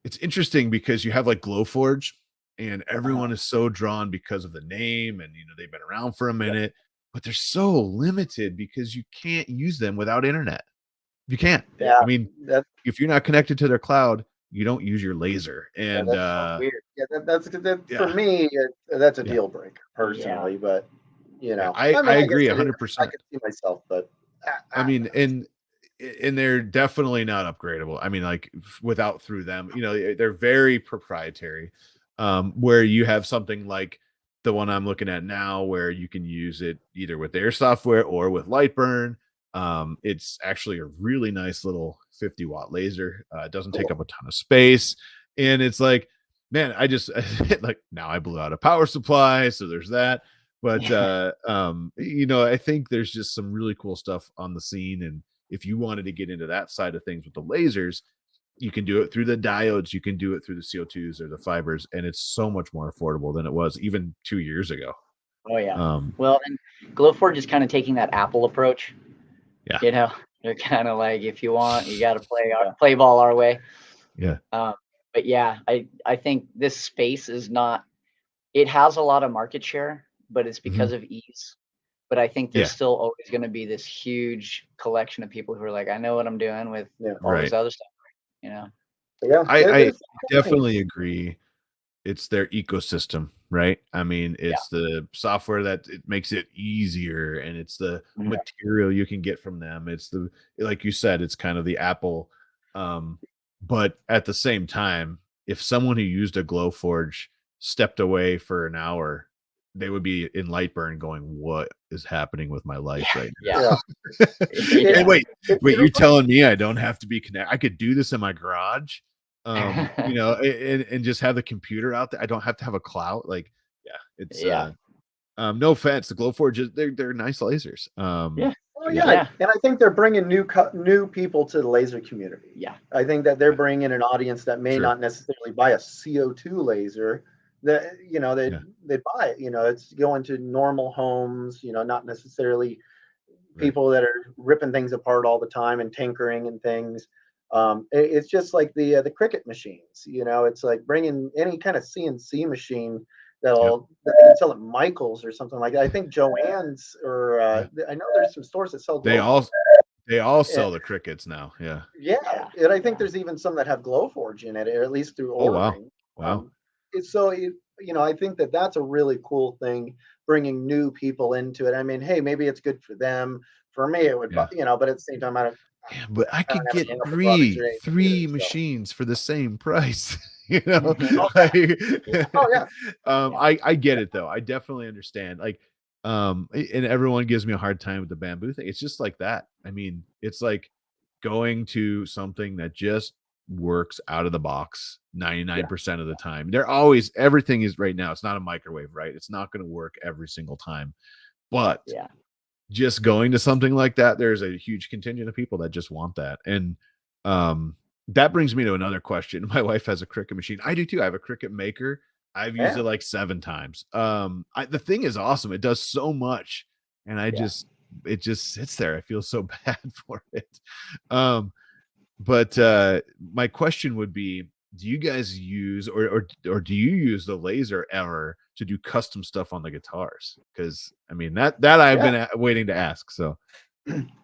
it's interesting because you have like Glowforge, and everyone is so drawn because of the name, and, they've been around for a minute, but they're so limited because you can't use them without internet. You can't. Yeah. I mean, if you're not connected to their cloud, you don't use your laser. And that's so weird. That's for me, that's a deal breaker personally, but I agree 100%. I could see myself, but I mean, and they're definitely not upgradable. I mean, like without through them, they're very proprietary. Where you have something like the one I'm looking at now, where you can use it either with their software or with Lightburn. It's actually a really nice little 50 watt laser. It doesn't take up a ton of space, and it's like, man, I just like, now I blew out a power supply, so there's that. But I think there's just some really cool stuff on the scene, and if you wanted to get into that side of things with the lasers, you can do it through the diodes, you can do it through the CO2s or the fibers, and it's so much more affordable than it was even 2 years ago. Oh yeah. Well, and Glowforge is kind of taking that Apple approach. Yeah. They're kind of like, if you want, you got to play ball our way. Yeah. But yeah, I think this space is not. It has a lot of market share, but it's because of ease. But I think there's still always going to be this huge collection of people who are like, I know what I'm doing with all this other stuff. I definitely agree. It's their ecosystem, right? I mean, it's the software that it makes it easier, and it's the material you can get from them. It's like you said, it's kind of the Apple. But at the same time, if someone who used a Glowforge stepped away for an hour, they would be in Lightburn going, what is happening with my life right now? Hey, wait, you're telling me I don't have to be connected? I could do this in my garage, and just have the computer out there. I don't have to have a cloud. Like, it's no offense, the Glowforge, they're nice lasers. And I think they're bringing new people to the laser community. Yeah, I think that they're bringing an audience that may not necessarily buy a CO2 laser. That they buy it. It's going to normal homes. Not necessarily people that are ripping things apart all the time and tinkering and things. It's just like the Cricut machines. It's like bringing any kind of CNC machine that they can sell at Michael's or something like that. I think Joann's or I know there's some stores that sell. They all sell the crickets now. Yeah. Yeah, and I think there's even some that have Glowforge in it, or at least through ordering. Wow. I think that's a really cool thing, bringing new people into it. I mean, hey, maybe it's good for them. For me, it would, but at the same time, Yeah, but I could get hang up the products or anything three either, so. machines for the same price. Oh yeah. I get it though. I definitely understand. Like, and everyone gives me a hard time with the bamboo thing. It's just like that. I mean, it's like going to something that just works out of the box 99% of the time. Everything is right now. It's not a microwave, right? It's not going to work every single time. But just going to something like that, there's a huge contingent of people that just want that. And that brings me to another question. My wife has a Cricut machine. I do too. I have a Cricut Maker. I've used it like 7 times. The thing is awesome. It does so much, and it just sits there. I feel so bad for it. But my question would be, do you guys use or do you use the laser ever to do custom stuff on the guitars? Because I mean that I've been waiting to ask. So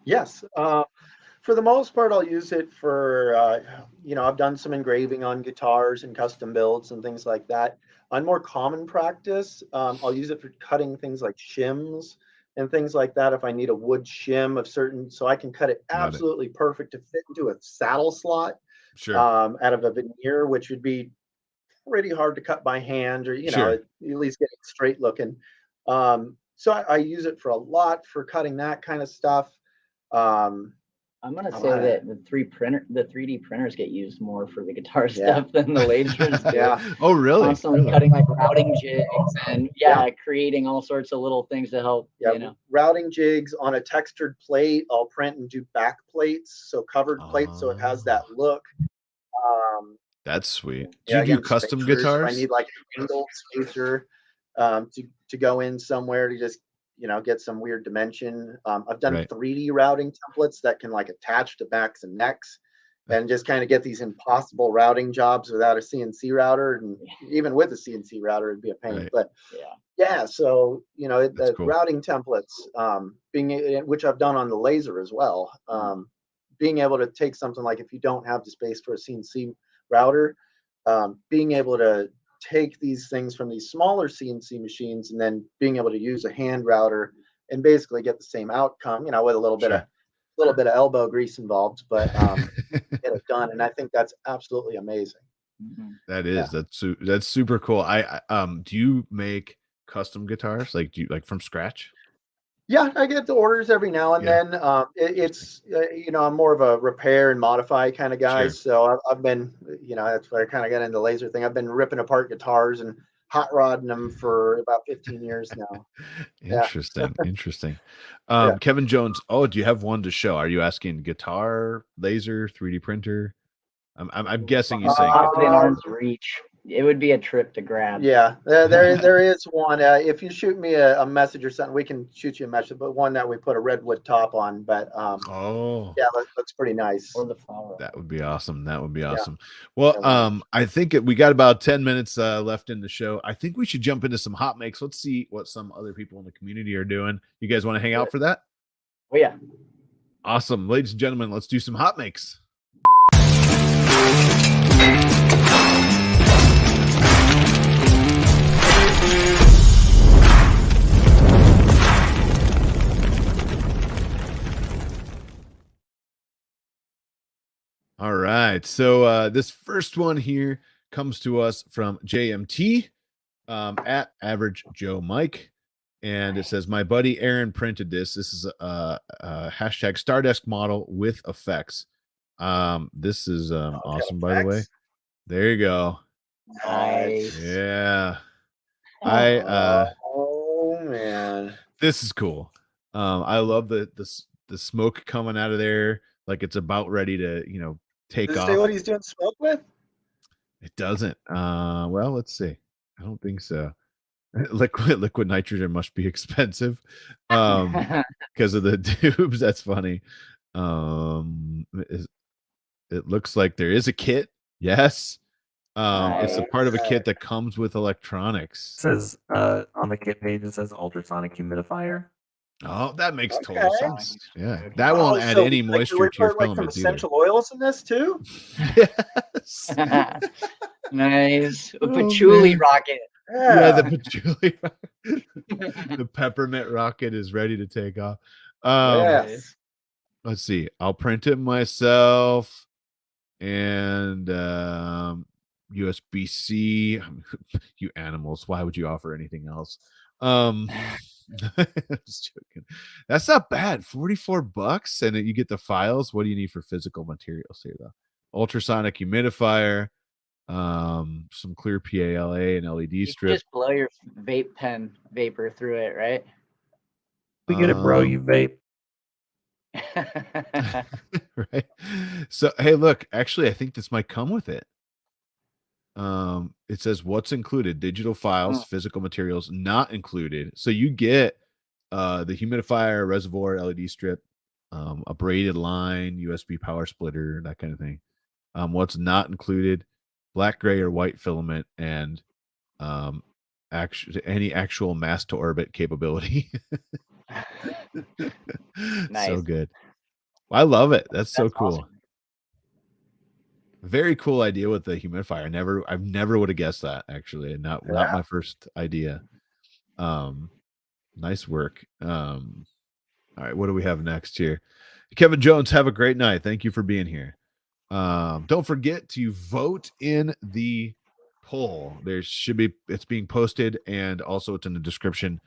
yes, for the most part, I'll use it for I've done some engraving on guitars and custom builds and things like that. On more common practice, I'll use it for cutting things like shims and things like that. If I need a wood shim of certain, so I can cut it absolutely perfect to fit into a saddle slot. Sure. Out of a veneer, which would be pretty hard to cut by hand, or at least get it straight looking. So I use it for a lot for cutting that kind of stuff. I'm gonna say that the 3D printers get used more for the guitar stuff than the lasers do. Oh, really? Constantly cutting like routing jigs and creating all sorts of little things to help. Routing jigs on a textured plate. I'll print and do back plates, so covered plates, so it has that look. That's sweet. Do you do custom guitars? I need like a angled spacer to go in somewhere to just get some weird dimension. I've done 3D routing templates that can like attach to backs and necks and just kind of get these impossible routing jobs without a CNC router. And even with a CNC router, it'd be a pain. But so the cool. Routing templates, which I've done on the laser as well. Being able to take something like, if you don't have the space for a CNC router, being able to take these things from these smaller CNC machines and then being able to use a hand router and basically get the same outcome, with a little bit of elbow grease involved, but get it done. And I think that's absolutely amazing. That is, that's super cool. Do you make custom guitars? Like, do you from scratch? Yeah, I get the orders every now and then. It's I'm more of a repair and modify kind of guy. Sure. So I've been, that's where I kind of got into the laser thing. I've been ripping apart guitars and hot rodding them for about 15 years now. Interesting. Kevin Jones. Oh, do you have one to show? Are you asking guitar, laser, 3D printer? I'm guessing you're saying within arm's reach. It would be a trip to grab. Yeah, there is one. If you shoot me a message or something, we can shoot you a message. But one that we put a redwood top on. But that's pretty nice. Or the flower. That would be awesome. Well, I think we got about 10 minutes left in the show. I think we should jump into some HotMakes. Let's see what some other people in the community are doing. You guys want to hang out for that? Oh yeah. Awesome, ladies and gentlemen. Let's do some HotMakes. All right, so this first one here comes to us from JMT at Average Joe Mike, and it says, my buddy Aaron printed this. This is a hashtag Stardesk model with effects. This is awesome, by the way. There you go. Nice. Yeah. Oh man, this is cool. I love the smoke coming out of there, like it's about ready to take off. Does it say what he's doing smoke with? It doesn't. Well, let's see. I don't think so. Liquid nitrogen must be expensive because of the tubes. That's funny. It looks like there is a kit. Yes. It's a part of a Nice. kit that comes with It electronics. says on the kit page, it says ultrasonic humidifier. Oh, that makes Okay. total sense. Yeah, that won't add so, any like, do moisture we to your put like some filaments either. essential oils in this too? Yes. Nice. A Oh, patchouli man. rocket. Yeah, the patchouli, the peppermint rocket is ready to take off. Yes. Let's see. I'll print it myself, and USB-C. You animals! Why would you offer anything else? Just joking. That's not bad. $44, and you get the files. What do you need for physical materials here, though? Ultrasonic humidifier, some clear PALA and LED You strip. just blow your vape pen vapor through it, right? We get it, bro. You vape. Right. So hey, look, actually, I think this might come with it. It says what's included: digital files, physical materials not included. So you get the humidifier, reservoir, LED strip, a braided line, USB power splitter, that kind of thing. What's not included: black, gray, or white filament, and any actual mass to orbit capability. Nice. So good. I love it. That's so cool. Awesome. Very cool idea with the humidifier. I never would have guessed that, actually. Not my first idea. Nice work. All right, what do we have next here? Kevin Jones, have a great night. Thank you for being here. Don't forget to vote in the poll. It's being posted, and also it's in the description.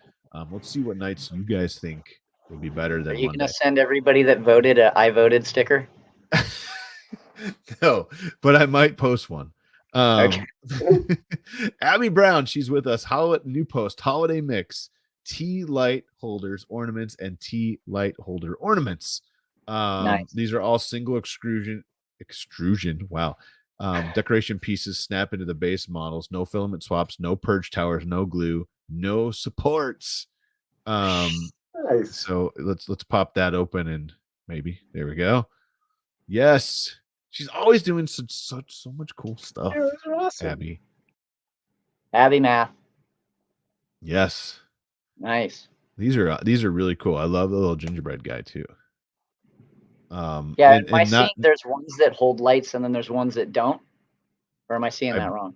Let's see what nights you guys think would be better than Are you Monday. going to send everybody that voted a I voted sticker? No, but I might post one. Okay. Abby Brown, she's with us. New post, holiday mix, tea light holders, ornaments, and tea light holder ornaments. Nice. These are all single extrusion. Wow. Decoration pieces snap into the base models. No filament swaps, no purge towers, no glue, no supports. Nice. So let's pop that open, and maybe there we go. Yes, she's always doing so much cool stuff. Yeah, those are awesome. Abby Math. Yes, Nice. these are really cool. I love the little gingerbread guy too. Yeah, am I seeing there's ones that hold lights and then there's ones that don't? Or am I seeing that wrong?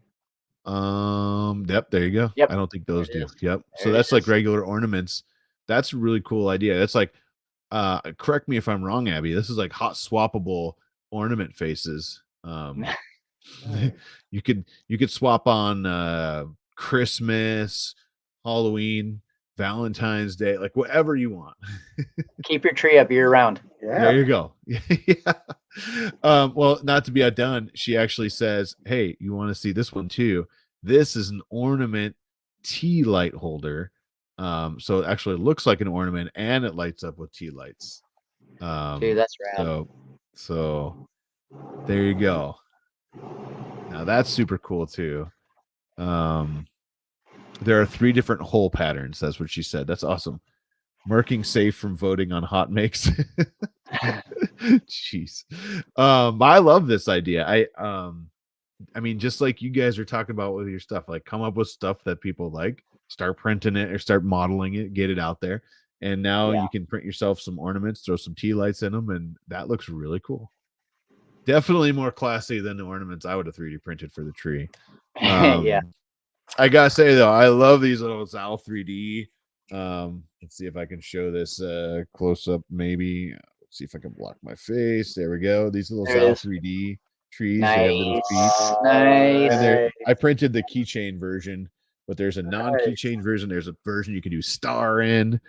Yep, there you go. Yep. I don't think those There do. it is. Yep. So There it that's like is. regular ornaments. That's a really cool idea. That's like correct me if I'm wrong, Abby. This is like hot swappable ornament faces. You could swap on Christmas, Halloween, Valentine's Day, like whatever you want. Keep your tree up year round. Yeah. There you go. Yeah. Well, not to be outdone, she actually says, hey, you want to see this one too? This is an ornament tea light holder. So it actually looks like an ornament, and it lights up with tea lights. Dude, that's rad. So there you go. Now that's super cool too. There are 3 different hole patterns. That's what she said. That's awesome. Marking safe from voting on HotMakes. Jeez. I love this idea. I mean, just like you guys are talking about with your stuff, like come up with stuff that people like, start printing it or start modeling it, get it out there. And now you can print yourself some ornaments, throw some tea lights in them, and that looks really cool. Definitely more classy than the ornaments I would have 3D printed for the tree. Yeah. I gotta say though, I love these little Zal 3D. Let's see if I can show this close up. Maybe let's see if I can block my face. There we go. These little Zal 3D trees. Nice. They have little feet. Nice. And I printed the keychain version, but there's a non-keychain version. There's a version you can do star in.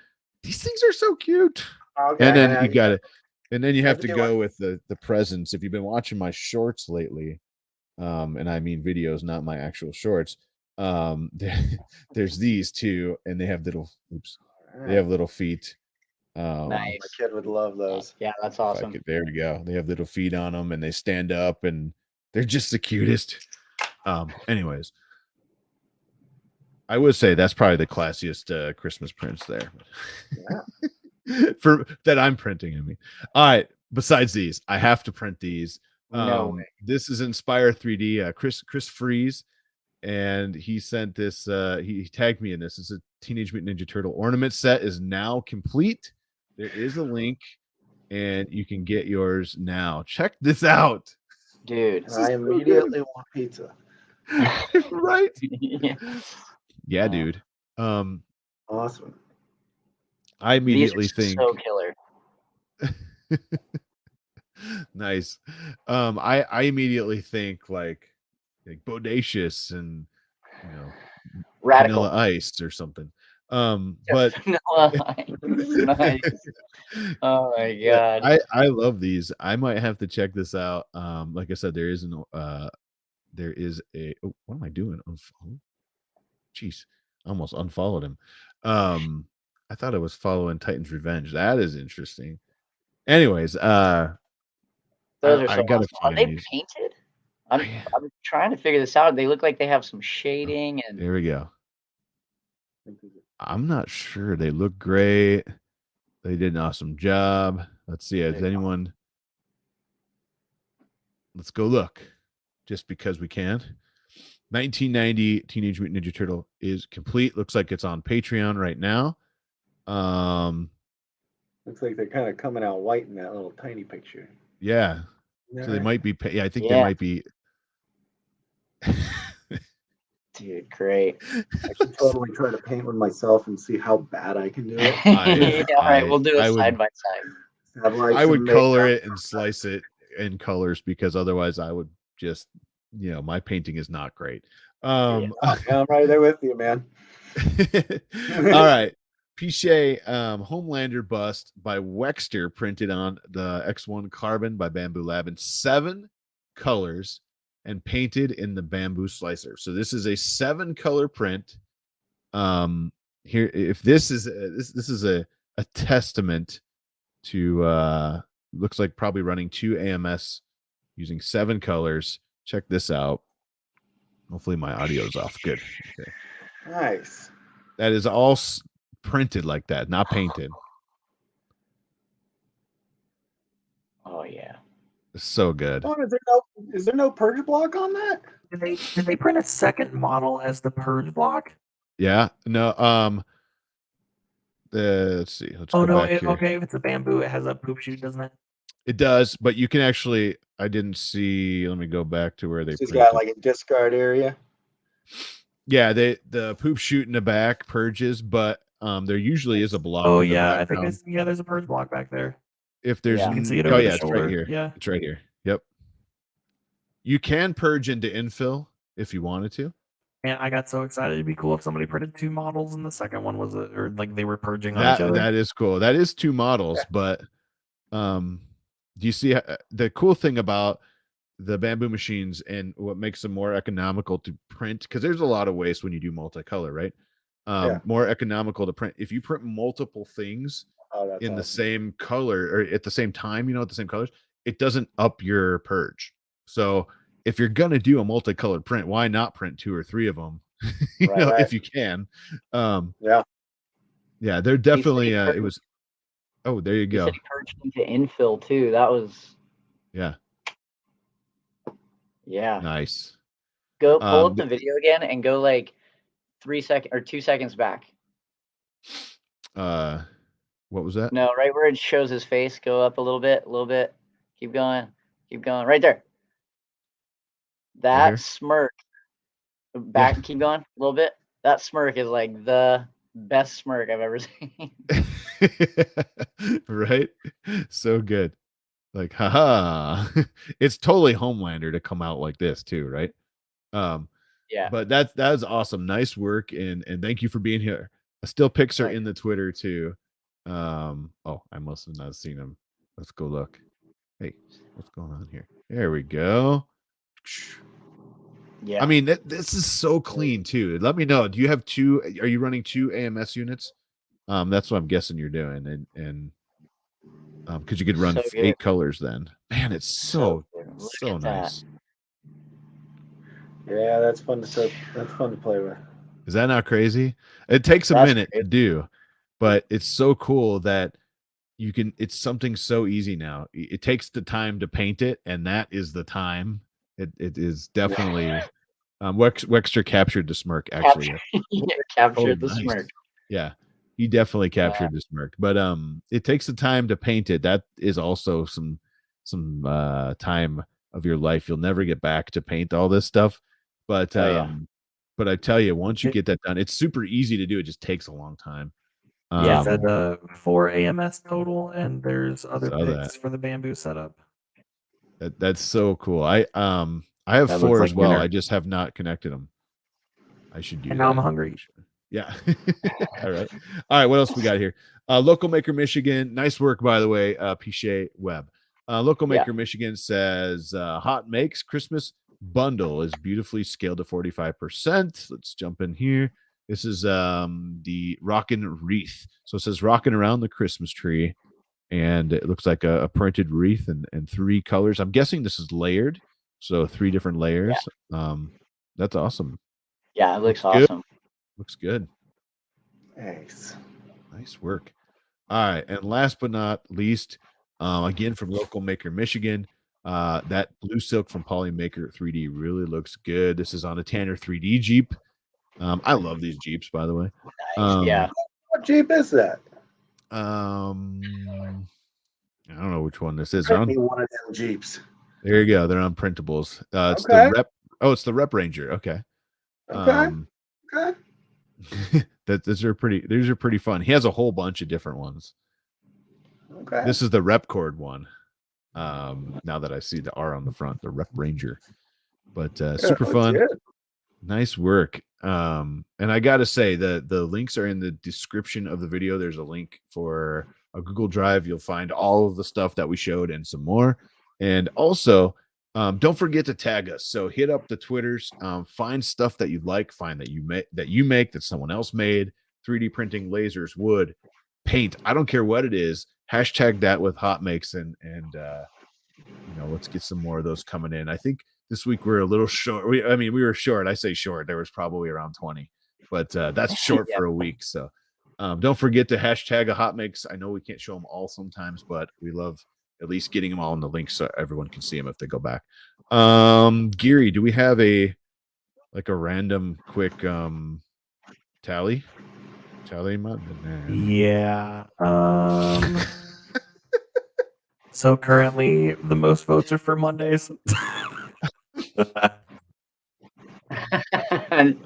These things are so cute. Okay, and then you got it. And then you have to do go with the presents. If you've been watching my shorts lately, and I mean videos, not my actual shorts. There's these too, and they have little they have little feet. Nice. My kid would love those. Yeah, that's awesome. There we go. They have little feet on them, and they stand up, and they're just the cutest. Anyways, I would say that's probably the classiest Christmas prints there. Yeah. For that I'm printing. I mean, all right. Besides these, I have to print these. No way. This is Inspire 3D. Chris Freeze, and he sent this. He tagged me in this. It's a Teenage Mutant Ninja Turtle ornament set is now complete. There is a link, and you can get yours now. Check this out, Dude. I immediately want pizza. right? Yeah, dude. Awesome. I immediately These are think so killer. nice. I immediately think like bodacious and Radical. Vanilla Ice or something. But Vanilla Ice. Nice. Oh my god. I love these. I might have to check this out. Like I said, there is a what am I doing? Unfollow? Jeez, I almost unfollowed him. I thought I was following Titan's Revenge. That is interesting. Anyways, Those are so gotta awesome. Are they these. painted? I'm trying to figure this out. They look like they have some shading and There we go. I'm not sure. They look great. They did an awesome job. Let's see. Has anyone? Let's go look. Just because we can. 1990 Teenage Mutant Ninja Turtle is complete. Looks like it's on Patreon right now. Looks like they're kind of coming out white in that little tiny picture. Yeah. Yeah. So they might be. Yeah, I think they might be. dude, great. I should totally try to paint one myself and see how bad I can do it. All right, we'll do it side by side. I would color it and slice it in colors because otherwise I would just, my painting is not great. I'm right there with you, man. All right. Pichet Homelander bust by Wexter printed on the X1 Carbon by Bamboo Lab in 7 colors and painted in the bamboo slicer. So this is a 7-color print. Here, if this is this is a testament to looks like probably running 2 AMS using 7 colors. Check this out. Hopefully my audio is off. Good. Okay. Nice. That is all printed like that, not painted. Oh yeah. It's so good. Oh, is there no purge block on that? Did they print a second model as the purge block? Yeah. No. Let's see. Let's go back here. Okay. If it's a bamboo, it has a poop chute, doesn't it? It does, but you can actually. I didn't see. Let me go back to where they. It's got like a discard area. Yeah, the poop chute in the back purges, but there usually is a block. Oh yeah, I think there's a purge block back there. If there's, you can see it over the shoulder. it's right here. Yeah, it's right here. Yep. You can purge into infill if you wanted to. And I got so excited. It'd be cool if somebody printed 2 models and the second one was or like they were purging on each other. That is cool. That is 2 models, but do you see the cool thing about the bamboo machines and what makes them more economical to print? Because there's a lot of waste when you do multicolor, right? More economical to print if you print multiple things in the same color or at the same time, at the same colors, it doesn't up your purge. So if you're gonna do a multicolored print, why not print 2 or 3 of them? If you can. Yeah, they're definitely it was. Oh, there you go. He said he purged into infill too. That was Nice. Go pull up the video again and go like 3 seconds or 2 seconds back. What was that? No, right where it shows his face. Go up a little bit. Keep going. Right there. That smirk. Back. Keep going a little bit. That smirk is like the best smirk I've ever seen. Right? So good. Like, haha. It's totally Homelander to come out like this too, right? But that's awesome. Nice work, and thank you for being here. Still pics are in the Twitter too. I must have not seen them. Let's go look. Hey, what's going on here? There we go. Yeah. I mean, this is so clean too. Let me know. Do you have 2? Are you running 2 AMS units? That's what I'm guessing you're doing, and because you could run 8 colors then. Man, it's so nice. Yeah, that's fun to play with. Is that not crazy? It takes a minute to do, but it's so cool that it's something so easy now. It takes the time to paint it, and that is the time. It is definitely Wexter captured the smirk actually. Captured the smirk. Yeah, he definitely captured the smirk. But it takes the time to paint it. That is also some time of your life you'll never get back to paint all this stuff. But but I tell you, once you get that done, it's super easy to do. It just takes a long time. Yeah, said 4 AMS total, and there's other picks for the bamboo setup. That's so cool. I have That 4 looks as like well. dinner. I just have not connected them. I should do And that. now I'm hungry. Yeah. All right. What else we got here? Local Maker Michigan. Nice work, by the way. Pichet Webb. Local Maker Michigan says HotMakes Christmas bundle is beautifully scaled to 45%. Let's jump in here. This is the Rockin' Wreath. So it says rocking around the Christmas tree. And it looks like a printed wreath and 3 colors. I'm guessing this is layered. So 3 different layers. That's awesome. Yeah, it looks awesome. Looks good. Nice. Nice work. All right. And last but not least, again from Local Maker Michigan, that blue silk from Polymaker 3D really looks good. This is on a Tanner 3D Jeep. I love these Jeeps, by the way. Nice. What Jeep is that? I don't know which one this is. Print me one of them Jeeps. There you go. They're on printables. It's Okay. the Rep. Oh, it's the Rep Ranger. Okay. Okay. These are pretty fun. He has a whole bunch of different ones. Okay. This is the Rep Cord one. Now that I see the R on the front, the Rep Ranger. But super fun. Good. Nice work. And I gotta say the links are in the description of the video. There's a link for a Google Drive. You'll find all of the stuff that we showed and some more. And also, don't forget to tag us. So hit up the Twitters, find stuff that you like, find that you make that someone else made, 3D printing, lasers, wood, paint. I don't care what it is. Hashtag that with HotMakes and let's get some more of those coming in. I think this week we're a little short. We were short. I say short. There was probably around 20, but that's short for a week. So don't forget to hashtag a HotMakes. I know we can't show them all sometimes, but we love at least getting them all in the links so everyone can see them if they go back. Geary, do we have a random quick tally? Yeah. So currently the most votes are for Mondays. All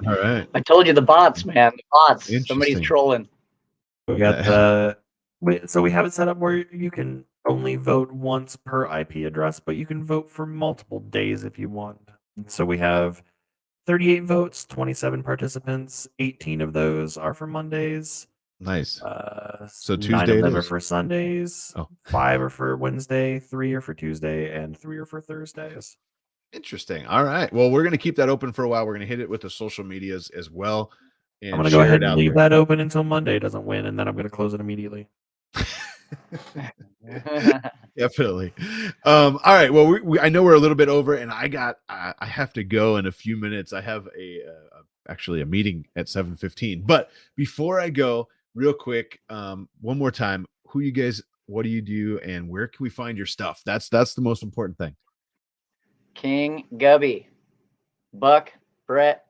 right. I told you the bots, man. The bots. Somebody's Interesting. trolling. We got so we have it set up where you can only vote once per IP address, but you can vote for multiple days if you want. So we have 38 votes, 27 participants. 18 of those are for Mondays. Nice. So 9 Tuesday of them it are is. for Sundays. Oh. 5 are for Wednesday. 3 are for Tuesday, and 3 are for Thursdays. Interesting. All right. Well, we're going to keep that open for a while. We're going to hit it with the social medias as well. And I'm going to go ahead and leave that open until Monday doesn't win, and then I'm going to close it immediately. Definitely. All right. Well, I know we're a little bit over, and I have to go in a few minutes. I have actually a meeting at 7:15. But before I go, real quick, one more time, what do you do, and where can we find your stuff? That's the most important thing. King Gubby, Buck, Brett.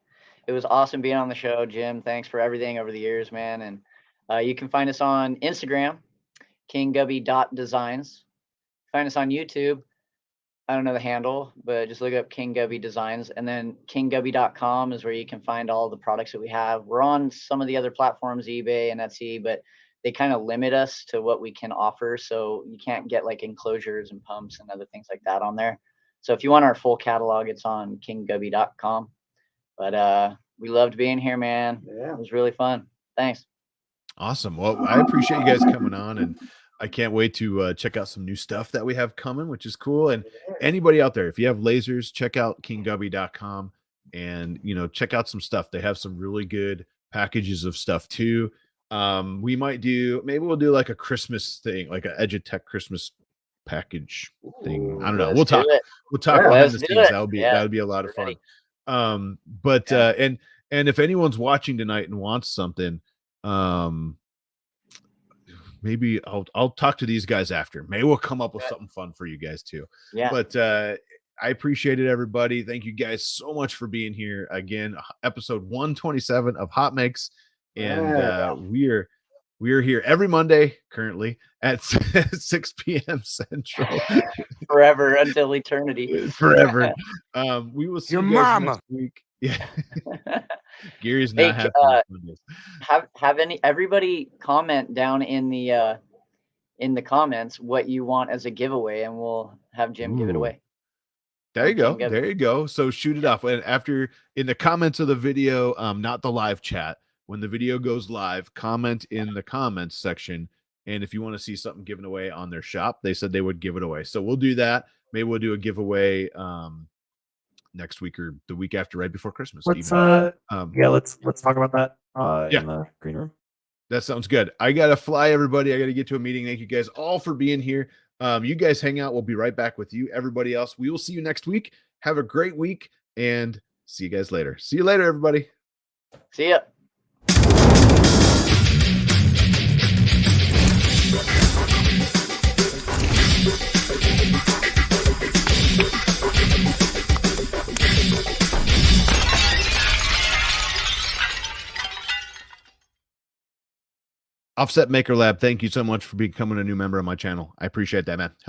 It was awesome being on the show, Jim. Thanks for everything over the years, man. And you can find us on Instagram, kinggubby.designs. Find us on YouTube. I don't know the handle, but just look up King Gubby Designs. And then kinggubby.com is where you can find all the products that we have. We're on some of the other platforms, eBay and Etsy, but they kind of limit us to what we can offer. So you can't get like enclosures and pumps and other things like that on there. So if you want our full catalog, it's on kinggubby.com. But we loved being here, man. Yeah. It was really fun. Thanks. Awesome. Well, I appreciate you guys coming on, and I can't wait to check out some new stuff that we have coming, which is cool. And anybody out there, if you have lasers, check out kinggubby.com and check out some stuff. They have some really good packages of stuff too. Maybe we'll do like a Christmas thing, like an Edutech Christmas package thing. I don't know. We'll talk behind the scenes. That would be a lot of fun. And if anyone's watching tonight and wants something, maybe I'll talk to these guys after. Maybe we'll come up with something fun for you guys too. Yeah. But I appreciate it, everybody. Thank you guys so much for being here again. Episode 127 of HotMakes, and we are here every Monday currently at 6 p.m. Central. Forever until eternity. Forever. We will see Your you guys mama. next week. Yeah. Gary's Hey, not happy. Have everybody comment down in the comments what you want as a giveaway, and we'll have Jim give it Ooh. away. There you go. King Gubby. There you go. So shoot it off. And after in the comments of the video, not the live chat, when the video goes live, comment in the comments section. And if you want to see something given away on their shop, they said they would give it away. So we'll do that. Maybe we'll do a giveaway next week or the week after, right before Christmas. Let's let's talk about that in the green room. That sounds good. I gotta fly, everybody. I gotta get to a meeting. Thank you guys all for being here. You guys hang out. We'll be right back with you. Everybody else, we will see you next week. Have a great week and see you guys later. See you later, everybody. See ya. Offset Maker Lab, thank you so much for becoming a new member of my channel. I appreciate that, man.